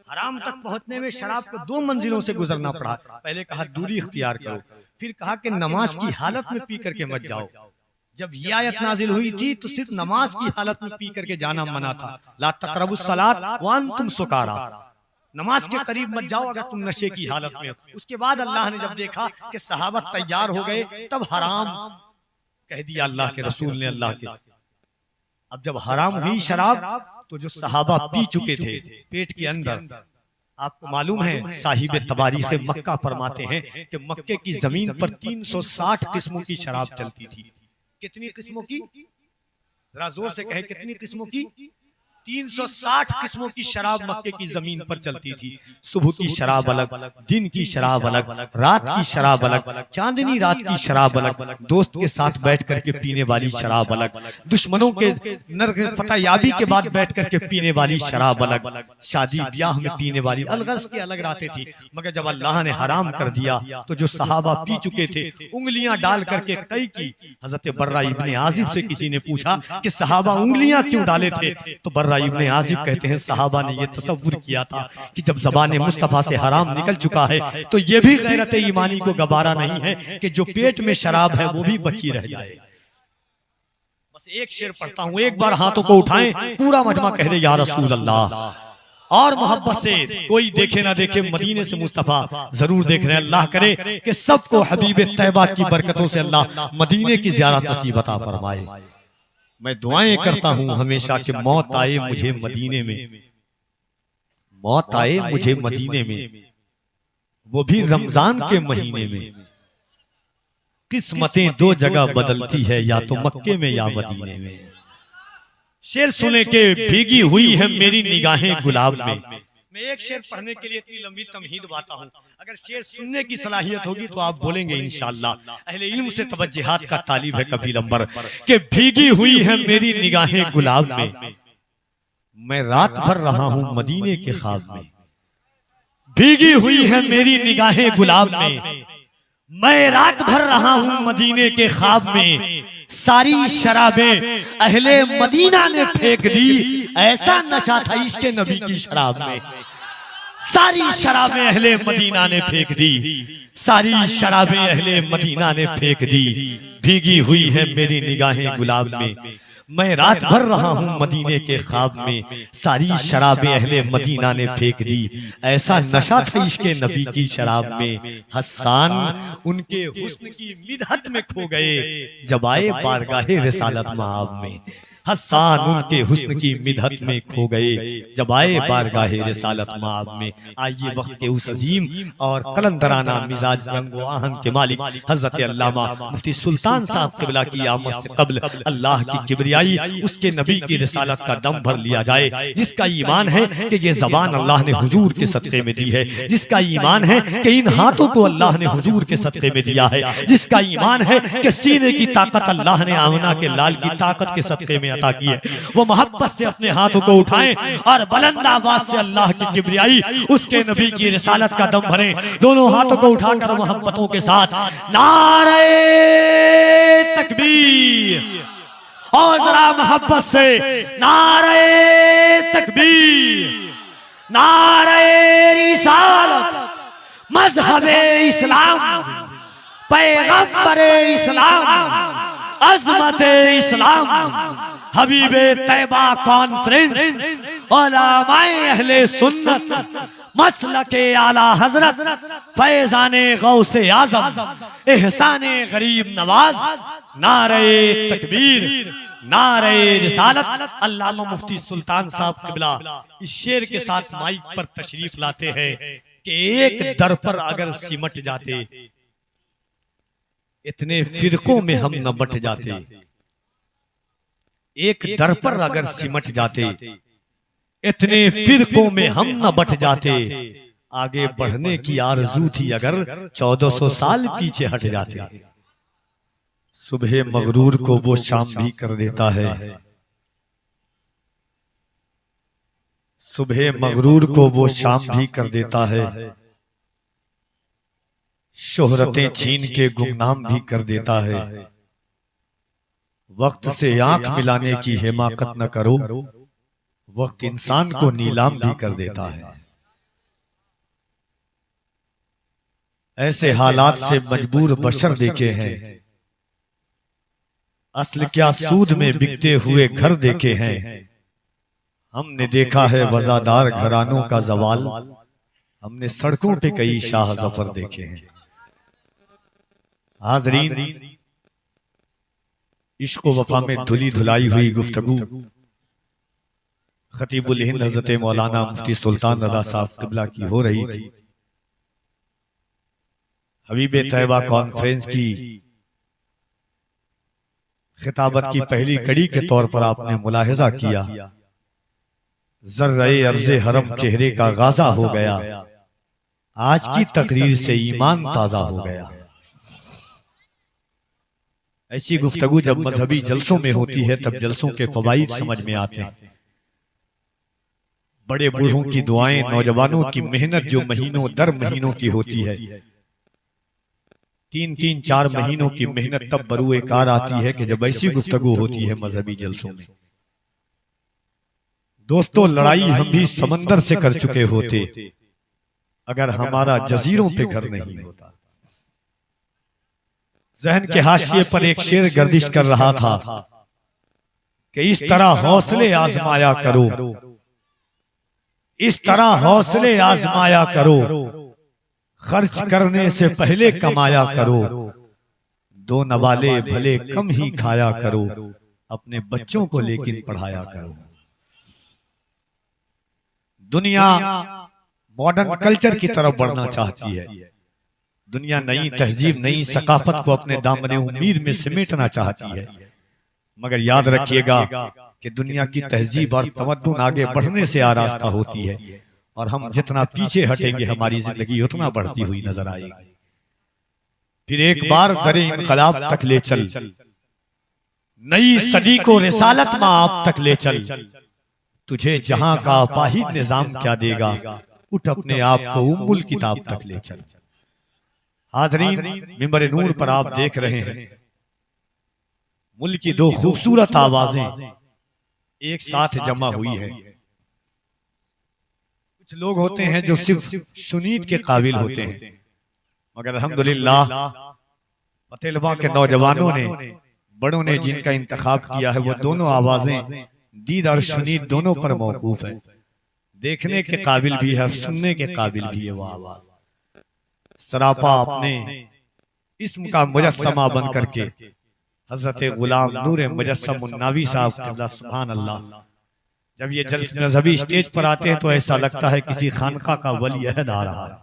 हराम तक पहुंचने में शराब को 2 मंजिलों से गुजरना पड़ा। पहले कहा दूरी इख्तियार करो, फिर कहा कि नमाज की हालत में पी करके मत जाओ। जब ये आयत नाजिल हुई थी तो सिर्फ नमाज की हालत में पी करके जाना मना था। ला तक़रबुस सलात व अंतुम सुकारा, नमाज के करीब मत जाओ अगर तुम नशे की हालत में हो। उसके बाद अल्लाह ने जब देखा कि सहाबा तैयार हो गए, तब हराम कह दिया अल्लाह के रसूल ने, अल्लाह के। अब जब हराम हुई शराब, तो जो सहाबा पी चुके थे पेट के अंदर, आपको मालूम है साहिब तबारीख मक्का फरमाते हैं कि मक्के की जमीन पर 360 किस्मों की शराब चलती थी। कितनी किस्मों की? जरा जोर से कहे, कितनी किस्मों की? 360 किस्मों की शराब मक्के की जमीन पर चलती थी। सुबह की शराब अलग, दिन की शराब अलग, रात की शराब अलग, चांदनी रात की शराब अलग, दोस्त के साथ बैठ करके पीने वाली शराब अलग, दुश्मनों के फतहयाबी के बाद बैठ करके पीने वाली शराब अलग, शादी ब्याह में पीने वाली अलग के अलग रातें थी। मगर जब अल्लाह ने हराम कर दिया तो जो सहाबा पी चुके थे उंगलियां डाल करके कई की। हजरत बर्रा इब्ने आजिब से किसी ने पूछा कि सहाबा उंगलियां क्यों डाले थे? तो बर्रा इब्ने आजिब कहते हैं सहाबा ने यह तसव्वुर किया था कि जब ज़बान मुस्तफ़ा से हराम निकल चुका है तो यह भी गैरत ईमानी को गवारा नहीं है कि जो पेट में शराब है वो भी बची रह जाए। बस एक शेर पढ़ता हूं, एक बार हाथों को उठाएं, पूरा मजमा कह दे या रसूल अल्लाह। और मोहब्बत से कोई देखे ना देखे, मदीने से मुस्तफ़ा जरूर देख रहे हैं। अल्लाह करे कि सबको हबीब तैयबा की बरकतों से अल्लाह मदीने की ज़ियारत नसीब अता फरमाए। मैं दुआएं करता हूं हमेशा कि मौत आए मुझे मदीने में, मौत आए मुझे मदीने में, वो भी रमजान के महीने में। किस्मतें 2 जगह बदलती है, या तो मक्के में या मदीने में। शेर सुने के भीगी हुई है मेरी निगाहें गुलाब में। मैं एक शेर पढ़ने के लिए इतनी लंबी तमहीद बाता हूँ, अगर शेर सुनने की सलाहियत होगी तो आप बोलेंगे इंशाअल्लाह। अहले इल्म से तवज्जुहात का तालिब है कफील अंबर के भीगी हुई है मेरी निगाहें गुलाब में, मैं रात भर रहा हूँ मदीने के ख्वाब में। भीगी हुई है मेरी निगाहें गुलाब में, मैं रात भर रहा हूँ मदीने के ख्वाब में। सारी शराबें अहले मदीना ने फेंक दी, ऐसा नशा था इश्क नबी की शराब में। सारी शराबें अहले मदीना ने फेंक दी, सारी शराबें अहले मदीना ने फेंक दी। भीगी हुई है मेरी निगाहें गुलाब में, मैं रात भर रहा हूँ मदीने के ख्वाब में। सारी शराबें अहले मदीना ने फेंक दी, ऐसा नशा था इश्क़ नबी की शराब में। हस्सान उनके हुस्न की मिदहत में खो गए जब आए बारगाहे रिसालत मआब में। हस्सान उनके हुस्न की मिदहत में खो गए जब आए बारगाहे रिसालत मआब में। आइए वक्त के उस अजीम और कलंदराना मिजाज रंगो आहन के मालिक हजरत अल्लामा मुफ्ती सुल्तान साहब क़िबला की आमद से कब्ल अल्लाह की किबरियाई उसके नबी की रिसालत का दम भर लिया जाए। जिसका ईमान है कि ये ज़बान अल्लाह ने हुजूर के सदक़े में दी है, जिसका ईमान है कि इन हाथों को अल्लाह ने हुजूर के सदक़े में दिया है, जिसका ईमान है कि सीने की ताकत अल्लाह ने आमना के लाल की ताकत के सदक़े में अता की है, वो मोहब्बत से अपने हाथों को उठाएं और बुलंद आवाज से अल्लाह की किबरियाई उसके नबी की रिसालत का दम भरें। दोनों हाथों को उठाकर मोहब्बतों के साथ नारे तकबीर, और जरा मोहब्बत से नारे तकबीर, नारे रिसालत, मजहबे इस्लाम, पैगंबरे इस्लाम, अज़मते इस्लाम, हबीबे तैयबा कॉन्फ्रेंस, उलमाए अहले सुन्नत, मसलके आला हजरत, फैजाने गौसे आजम, एहसाने गरीब नवाज, नारे तकबीर, नारे रिसालत। अल्लामा मुफ्ती सुल्तान साहब क़िबला इस शेर के साथ माइक पर तशरीफ लाते हैं कि एक दर पर अगर सिमट जाते, इतने फिरकों में हम न बट जाते। एक दर पर अगर सिमट जाते, इतने फिरकों में हम न बट जाते। आगे बढ़ने की आरज़ू थी अगर 1400 साल पीछे हट जाते। सुबह मगरूर को वो शाम भी कर देता है, सुबह मगरूर को वो शाम भी कर देता है, शोहरतें छीन के गुमनाम भी कर देता है। वक्त से आंख मिलाने की हिमाकत न करो, वक्त इंसान को नीलाम भी कर देता है। ऐसे हालात से मजबूर बशर देखे हैं, असल क्या सूद में बिकते हुए घर देखे हैं। हमने देखा है वजादार घरानों का जवाल, हमने सड़कों पे कई शाह जफर देखे हैं। हाज़रीन, इश्क व वफा में धुली धुलाई हुई गुफ्तगू खतीबुल हिंद हज़रत मौलाना मुफ्ती सुल्तान रज़ा साहब क़िबला की हो रही थी। हबीब तैयबा कॉन्फ्रेंस की खिताबत की पहली कड़ी के तौर पर आपने मुलाहिजा किया, ज़र्रे अर्ज़े हरम चेहरे का गाज़ा हो गया, आज की तकरीर से ईमान ताज़ा हो गया। ऐसी गुफ्तगू जब मजहबी जलसों में होती है तब जलसों के फवाइद समझ में आते हैं। बड़े बूढ़ों की दुआएं, नौजवानों की मेहनत जो महीनों दर महीनों की होती है, 3-3-4 महीनों की मेहनत तब बरूए कार आती है कि जब ऐसी गुफ्तगू होती है मजहबी जलसों में। दोस्तों, लड़ाई हम भी समंदर से कर चुके होते अगर हमारा जजीरों पे घर नहीं होता। जहन के हाशिए पर एक शेर गर्दिश कर रहा था कि इस तरह हौसले आजमाया करो, इस तरह हौसले आजमाया करो, खर्च करने से पहले कमाया करो, दो नवाले भले कम ही खाया करो, अपने बच्चों को लेकिन पढ़ाया करो। दुनिया मॉडर्न कल्चर की तरफ बढ़ना चाहती है, दुनिया नई तहजीब, नई सकाफत को अपने दामने उम्मीद में समेटना चाहती है। मगर याद रखिएगा कि दुनिया की तहजीब और तमद्दुन आगे बढ़ने से आरास्ता होती है, और हम जितना पीछे हटेंगे हमारी जिंदगी उतना बढ़ती हुई नजर आएगी। फिर एक बार दरे इनकलाब तक ले चल, नई सदी को रिसालत में आप तक ले चल, तुझे जहां का अपाहिद निजाम क्या देगा, उठ अपने आप को उम्मुल किताब तक ले चल। हाज़रीन, मिंबर नूर पर आप देख रहे हैं मुल्क की दो खूबसूरत आवाजें एक साथ जमा हुई है। कुछ लोग होते हैं जो सिर्फ सुनीद के काबिल होते हैं, मगर अल्हम्दुलिल्लाह पतेलवा के नौजवानों ने, बड़ों ने जिनका इंतखाब किया है, वो दोनों आवाजें दीद और सुनीद दोनों पर मौकूफ है। देखने के काबिल भी है, सुनने के काबिल भी है। वो आवाज सरापा अपने इस्म का मुजस्समा बन करके हजरत गुलाम नूर मुजस्सम उन्नावी साहब क़िबला सुभान अल्लाह, जब ये मजहबी स्टेज पर आते हैं तो ऐसा लगता है किसी खानका का वली अहद आ रहा है।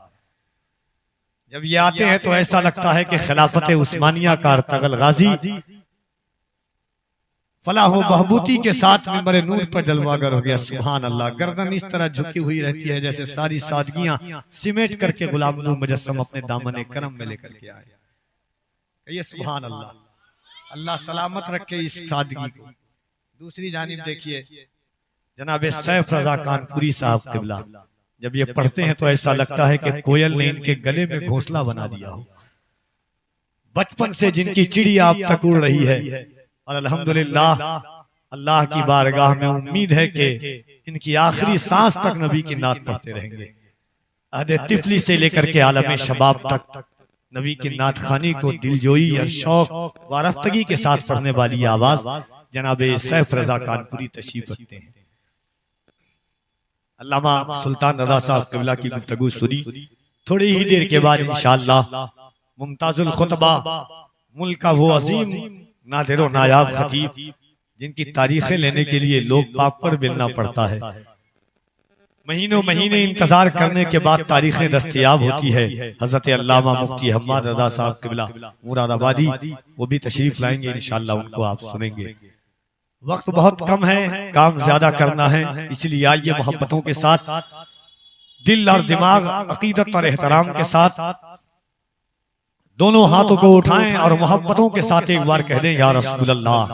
जब ये आते हैं तो ऐसा लगता है कि खिलाफत उस्मानिया का अर्तगल गाजी फलाह बहबूती के साथ मिंबर नूर पर जलवागर हो गया। सुभान अल्लाह, गर्दन इस तरह झुकी हुई रहती है जैसे सारी सादगियां सिमेट करके गुलाम नूर मुजस्सम अपने दामन करम में लेकर के आए। ये सुभान अल्लाह, अल्लाह सलामत रखे इस सादगी को। दूसरी जानिब देखिए जनाब सैफ रजा कानपुरी साहब क़िबला, जब ये पढ़ते हैं तो ऐसा लगता है कि कोयल ने इनके गले में घोंसला बना दिया हो। बचपन से जिनकी चिड़िया अब तक उड़ रही है, और अल्हम्दुलिल्लाह अल्लाह की बारगाह में उम्मीद है कि इनकी आखिरी सांस तक नबी की नात पढ़ते रहेंगे। अहद तिफली से लेकर के आलम शबाब तक नबी की नात खानी को दिलजोई और शौक वारफ्तगी के साथ पढ़ने वाली आवाज जनाब सैफ रजा कानपुरी तशरीफ रखते हैं। अल्लामा सुल्तान रजा साहब क़िबला की गुफ्तगू सुनी। थोड़ी ही देर के बाद इंशाअल्लाह मुमताजुल खुतबा मुल्क का वो अजीम नादिर और नायाब खतीब जिनकी तारीखें लेने के लिए लोग पाक पर मिलना पड़ता है, महीनों महीने इंतजार करने के बाद तारीखें दस्तयाब होती है। हजरत अल्लामा मुफ्ती हम्माद रज़ा साहब क़िबला मुरादाबादी वो भी तशरीफ लाएंगे, इंशाअल्लाह उनको आप सुनेंगे। वक्त बहुत कम है, काम ज्यादा करना है, इसलिए आइए मोहब्बतों के साथ दिल और दिमाग, अकीदत और एहतराम के साथ दोनों हाथों को उठाएं और मोहब्बतों के साथ एक बार कह दें या रसूल अल्लाह।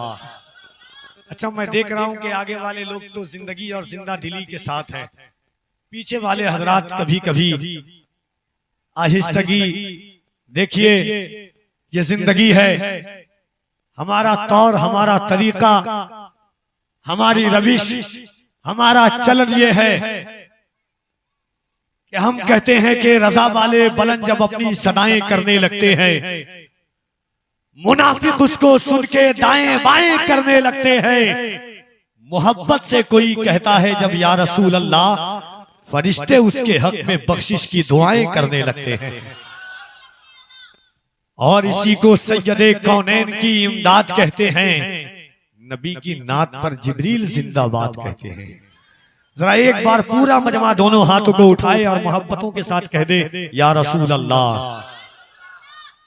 अच्छा, मैं देख रहा हूं कि आगे वाले लोग तो जिंदगी और जिंदा दिली के साथ हैं, पीछे वाले हजरात कभी कभी आहिस्तगी। देखिए, ये जिंदगी है, हमारा तौर, हमारा तरीका, हमारी रविश, हमारा चलन ये है कि हम कहते हैं कि रजा वाले बुलंद जब अपनी सदाएं करने लगते हैं, मुनाफिक उसको सुन के दाएं बाएं करने लगते हैं। मोहब्बत से कोई कहता है जब या रसूल अल्लाह, फरिश्ते उसके हक में बख्शिश की दुआएं करने लगते हैं। और इसी को सैयदे कौनैन की इमदाद कहते हैं, नबी की नात पर जिब्रील जिंदाबाद कहते हैं। जरा एक बार पूरा मजमा दोनों हाथों को उठाए और मोहब्बतों के साथ कह दे या रसूल अल्लाह।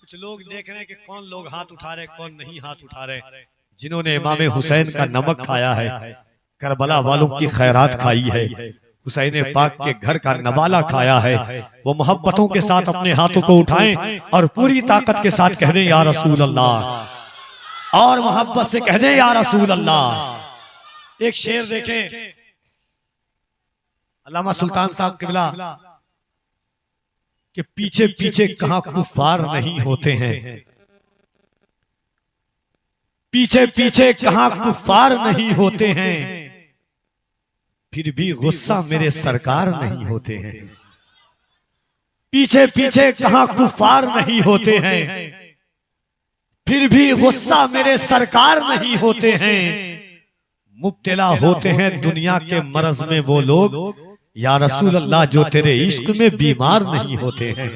कुछ लोग देख रहे हैं कि कौन लोग हाथ उठा रहे, कौन नहीं हाथ उठा रहे। जिन्होंने इमाम हुसैन का नमक खाया है, करबला वालों की खैरात खाई है, हुसैन पाक के घर का नवाला खाया है, वो मोहब्बतों के साथ अपने हाथों को उठाएं और पूरी ताकत के साथ कह दें या रसूल अल्लाह, और मोहब्बत से कह दें या रसूल अल्लाह। एक शेर देखें, अल्लामा सुल्तान साहब किबला कि पीछे पीछे कहां कुफ्फार नहीं होते हैं, पीछे पीछे कहां कुफ्फार नहीं होते हैं, फिर भी गुस्सा मेरे सरकार नहीं होते हैं। पीछे पीछे कहां कुफ्फार नहीं होते हैं, फिर भी गुस्सा मेरे सरकार नहीं होते हैं। मुब्तला होते हैं दुनिया के मरज में वो लोग या रसूल अल्लाह जो तेरे इश्क में बीमार नहीं होते हैं।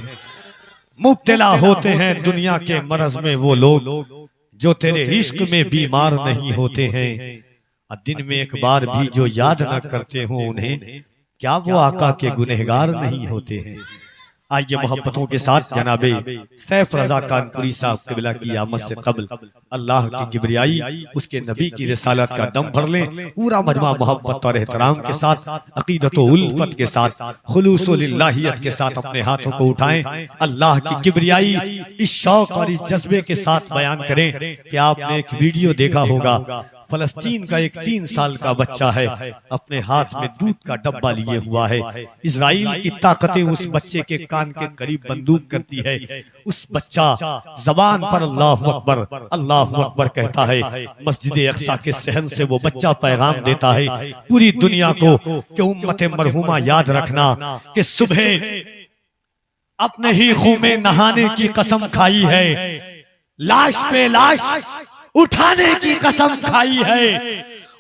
मुब्तला होते हैं दुनिया के मरज में वो लोग जो तेरे इश्क में बीमार नहीं होते हैं। और दिन में एक बार भी जो याद न करते हो उन्हें, क्या वो आका के गुनहगार नहीं होते हैं। आइए मोहब्बतों के साथ जनाबे सैफ रजा कानपुरी साहब किबला की आमद से कबल अल्लाह की किबरियाई, उसके नबी की रिसालत का दम भर लें। पूरा मजमा मोहब्बत और एहतराम के साथ, अकीदत व उल्फत के साथ, खुलूस व लिल्लाहियत के साथ अपने हाथों को उठाएं। अल्लाह की किबरियाई इस शौक और इस जज्बे के साथ बयान करें कि आपने एक वीडियो देखा होगा, फलस्तीन का एक 3 साल का बच्चा है, अपने हाथ में दूध का डब्बा लिए हुआ है। इजराइल की ताकतें उस बच्चे के कान के करीब बंदूक करती है। उस बच्चा जबान पर अल्लाहु अकबर कहता है। मस्जिद अक्सा के सहन से वो बच्चा पैगाम देता है पूरी दुनिया को कि उम्मत मरहुमा याद रखना कि सुबह अपने ही खून में नहाने की कसम खाई है, लाश पे लाश उठाने की कसम खाई है।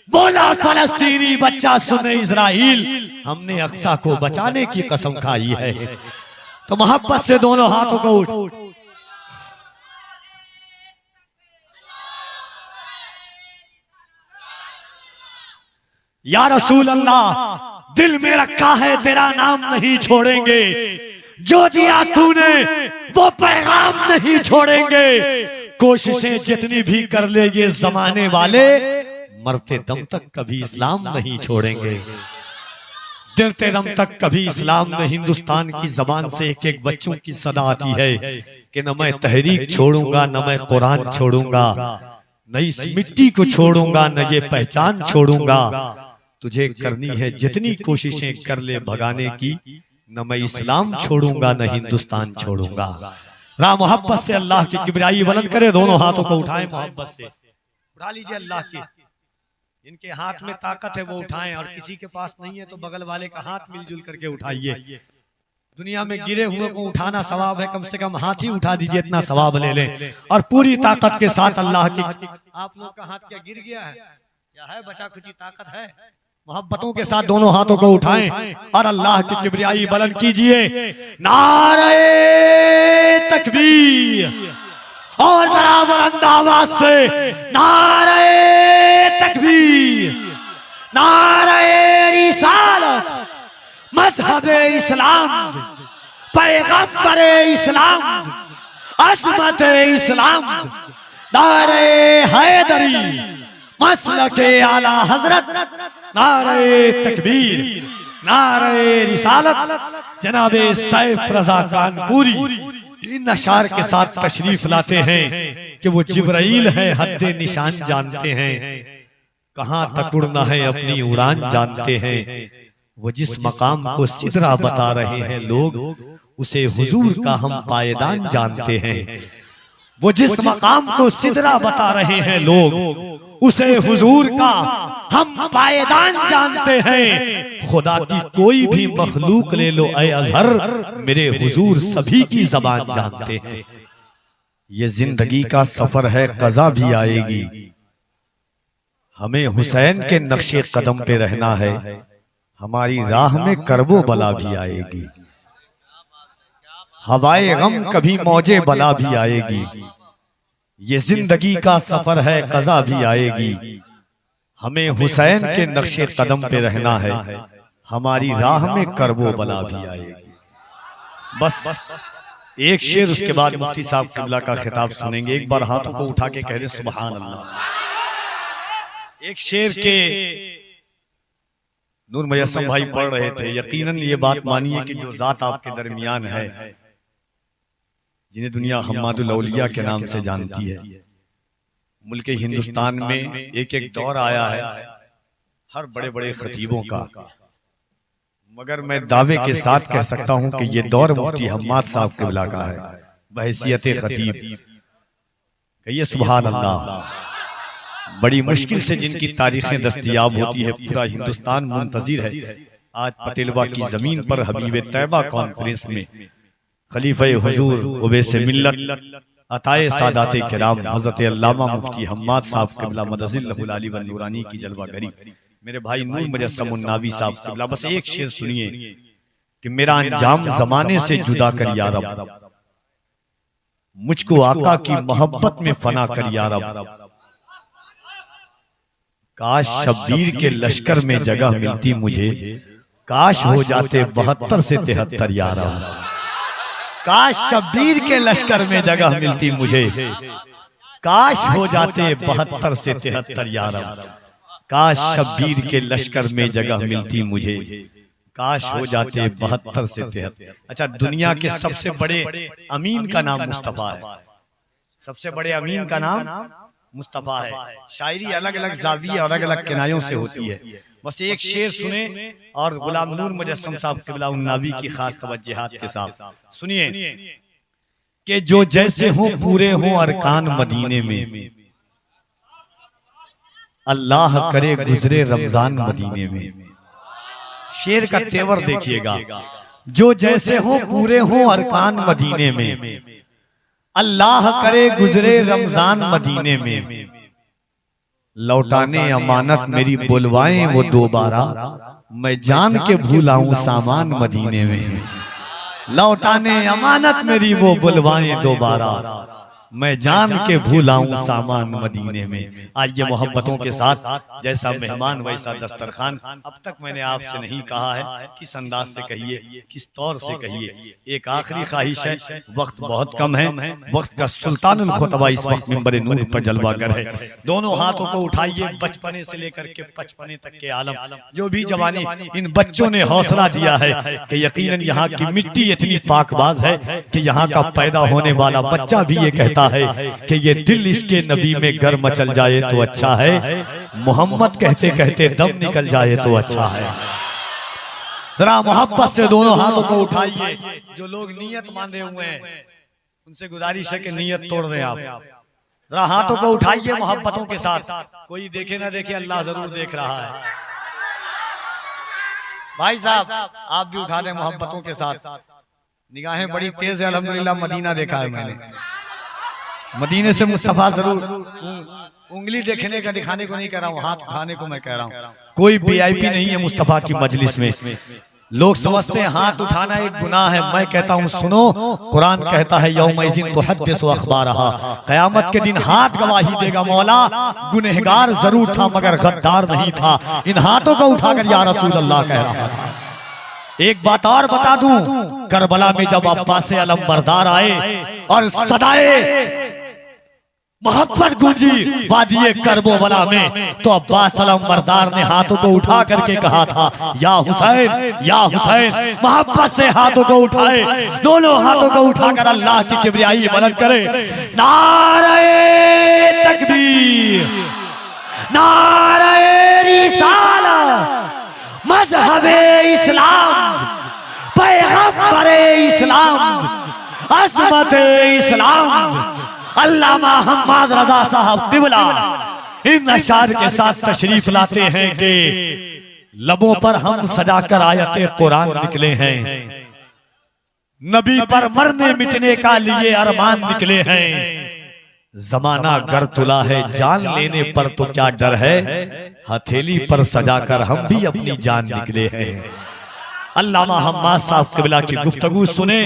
बोला फलस्तीनी बच्चा सुने इजराइल, हमने अक्सा को बचाने की कसम खाई है। तो मोहब्बत से दोनों हाथों को उठ या रसूल अल्लाह, दिल में रखा है तेरा नाम नहीं छोड़ेंगे, जो दिया तूने वो पैगाम नहीं छोड़ेंगे। कोशिशें जितनी भी कर ले ये जमाने वाले, मरते दम तक कभी इस्लाम नहीं छोड़ेंगे। गिरते दम तक कभी इस्लाम में हिंदुस्तान की जबान से एक एक बच्चों की सदा आती है कि न मैं तहरीक छोड़ूंगा, न मैं कुरान छोड़ूंगा, न इस मिट्टी को छोड़ूंगा, न ये पहचान छोड़ूंगा। तुझे करनी है जितनी कोशिशें कर ले भगाने की, न मैं इस्लाम छोड़ूंगा, न हिंदुस्तान छोड़ूंगा। राम मोहब्बत से अल्लाह की किबरियाई बुलंद करे, दोनों हाथों को उठाएं मोहब्बत से, उठा लीजिए अल्लाह की। इनके हाथ में ताकत है वो उठाएं, और किसी के पास नहीं है तो बगल वाले का हाथ मिलजुल करके उठाइए। दुनिया में गिरे हुए को उठाना सवाब है, कम से कम हाथ ही उठा दीजिए, इतना सवाब ले लें। और पूरी ताकत के साथ अल्लाह की। आप लोग का हाथ क्या गिर गया है, क्या है बचा खुची ताकत है? मोहब्बतों के साथ दोनों हाथों को उठाएं और अल्लाह की किबरियाई बुलंद कीजिए। नारे तकबीर, और बुलंद आवाज से नारे तकबीर, नारे रिसालत, मजहबे इस्लाम, पैगंबरे इस्लाम, अज़मत इस्लाम, नारे हैदरी, मसलके आला हजरत, नारे तकबीर, नारे रिसालत जनाबे सैफ रजा कानपुरी इन अशार के साथ तशरीफ लाते हैं कि वो जिब्राइल है, हद्दे निशान जानते हैं, कहां तक उड़ना है अपनी उड़ान जानते हैं। वो जिस मकाम को सिदरा बता रहे हैं लोग, उसे हुजूर का हम पायदान जानते हैं। वो जिस मकाम को सिदरा बता रहे हैं लोग, उसे हुजूर का हम पायदान जानते हैं। खुदा की कोई भी मखलूक ले लो ऐ अजहर, मेरे हुजूर सभी की जबान जानते हैं। ये जिंदगी का सफर है, कज़ा भी आएगी, हमें हुसैन के नक्शे कदम पे रहना है। हमारी राह में करबो बला भी आएगी, हवाए गम कभी मौजे बला भी आएगी। ये जिंदगी का सफर है, कज़ा भी आएगी, हमें हुसैन के नक्शे कदम पे रहना है। हमारी राह में करबो बला भी आएगी। बस एक शेर, उसके बाद मुफ्ती साहब किबला का खिताब सुनेंगे। एक बार हाथों को उठा के कह रहे सुभान अल्लाह। एक शेर के नूर मुजस्सम भाई पढ़ रहे थे। यकीनन ये बात मानिए कि जो जात आपके दरमियान है, जिन्हें दुनिया हम्मादुल औलिया के नाम से जानती है, मुल्क हिंदुस्तान में एक एक दौर आया है हर बड़े बड़े खतीबों का, मगर मैं दावे के साथ कह सकता हूं कि ये दौर मुफ्ती हम्माद साहब किबला का है बहैसियत खतीब। कहिए सुभान अल्लाह। बड़ी मुश्किल से जिनकी तारीखें दस्तयाब होती है, पूरा हिंदुस्तान मुंतजिर है। आज पटेलवा की जमीन पर हबीब तैयबा कॉन्फ्रेंस में खलीफे हुजूर उवैसे मिल्लत अताए सादाते किराम हजरत अल्लामा मुफ्ती हम्माद साहब किबला मदजिल्लहुल आली व नूरानी की जलवागरी, मेरे भाई नूर मुजस्सम नावी साहब किबला, बस एक शेर सुनिए कि मेरा अंजाम जमाने से जुदा कर या रब, मुझको आका की मोहब्बत में फना कर या रब। काश शब्बीर के लश्कर में जगह मिलती मुझे, काश हो जाते 72 से 73 या रब। काश शब्बीर के लश्कर में जगह मिलती मुझे, काश हो जाते 72 से 73 या रब। काश शब्बीर के लश्कर में जगह मिलती मुझे, काश हो जाते 72 से 73। अच्छा, दुनिया के सबसे बड़े अमीन का नाम मुस्तफा है। सबसे बड़े अमीन का नाम मुस्तफा है। शायरी अलग अलग जाविये और अलग अलग किनायों से होती है। बस एक शेर सुने और गुलाम नूर मुजस्सम साहब किबला उन्नावी की खास तवज्जुहात के साथ सुनिए कि जो जैसे हो पूरे हो अरकान मदीने में, अल्लाह करे गुजरे रमजान मदीने में। शेर का तेवर देखिएगा, जो जैसे हो पूरे हो अरकान मदीने में, अल्लाह करे गुजरे रमजान मदीने में। लौटाने अमानत मेरी बुलवाएं वो दोबारा, मैं जान के भूलाऊं सामान मदीने में। लौटाने अमानत मेरी वो बुलवाएं दोबारा, मैं जान के भूलाऊं सामान मदीने में। आइए मोहब्बतों के साथ, जैसा मेहमान वैसा दस्तरखान। अब तक मैंने आपसे नहीं कहा है किस अंदाज से कहिए, किस तौर से कहिए। एक आखिरी ख्वाहिश है, वक्त बहुत कम है, वक्त का सुल्तानुल खुतबा इस वक्त मिंबर नूर पर जलवागर है। दोनों हाथों को उठाइए, बचपने से लेकर के पचपने तक के आलम, जो भी जवानी इन बच्चों ने हौसला दिया है कि यकीनन यहाँ की मिट्टी इतनी पाकबाज है कि यहाँ का पैदा होने वाला बच्चा भी ये कहता है कि ये दिल इसके नबी में गर मचल जाए तो अच्छा है, मोहम्मद कहते कहते दम निकल जाए तो अच्छा है। जरा मोहब्बत से दोनों हाथों को उठाइए। जो लोग नियत मान रहे हुए हैं उनसे गुजारिश है कि नियत तोड़ रहे आप। जरा हाथों को उठाइए मोहब्बतों के साथ। कोई देखे ना देखे, अल्लाह जरूर देख रहा है। भाई साहब आप भी उठा लें मोहब्बतों के साथ। निगाहें बड़ी तेज है, अल्हम्दुलिल्लाह मदीना देखा है मैंने। मदीने से मुस्तफा जरूर, उंगली देखने का दिखाने को नहीं कह रहा हूँ, हाथ उठाने को मैं कह रहा हूँ। कोई वीआईपी नहीं है मुस्तफा की मजलिस में। लोग समझते हैं हाथ उठाना एक गुनाह है। मैं कहता हूँ सुनो, कुरान कहता है यौमइज़िन तुहद्दिसु अख़बारहा, क़यामत के दिन हाथ गवाही देगा। मौला गुनहगार जरूर था मगर गद्दार नहीं था। इन हाथों को उठाकर या रसूल अल्लाह कह रहा था। एक बात और बता दूं, करबला में जब अब्बास अलम बरदार आए और सदाए मोहब्बत गूंजी वादिये करबोवला में, तो अब्बास अलमबरदार ने हाथों को उठा करके कहा था, या हुसैन या हुसैन। मोहब्बत से हाथों को उठाए, दोनों हाथों को उठाकर अल्लाह की किबरियाई बुलंद करे। नारे तकबीर, नारे रिसालत, मज़हबे इस्लाम, पैगंबरे इस्लाम, अज़मते इस्लाम, अल्लामा हम्माद रज़ा साहब क़िबला इन अशार के साथ तशरीफ लाते हैं कि लबों पर हम सजाकर आयते कुरान निकले हैं, नबी पर मरने मिटने का लिए अरमान निकले हैं। जमाना गर तुला है जान लेने पर तो क्या डर है, हथेली पर सजाकर हम भी अपनी जान निकले हैं। अल्लामा हम्माद साहब क़िबला की गुफ्तगू सुने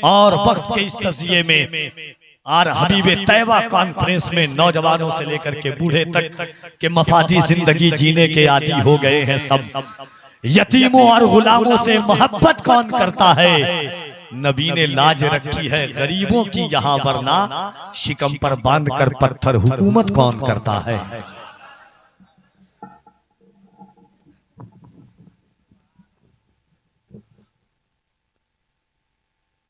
और वक्त के इस तज़िये में और हबीबे तैयबा कॉन्फ्रेंस में नौजवानों से लेकर के बूढ़े तक के मफादी जिंदगी जीने के आदी हो गए हैं सब। यतीमों और गुलामों से मोहब्बत कौन करता है, नबी ने लाज रखी है गरीबों की यहाँ, वरना शिकम पर बांध कर पत्थर हुकूमत कौन करता है।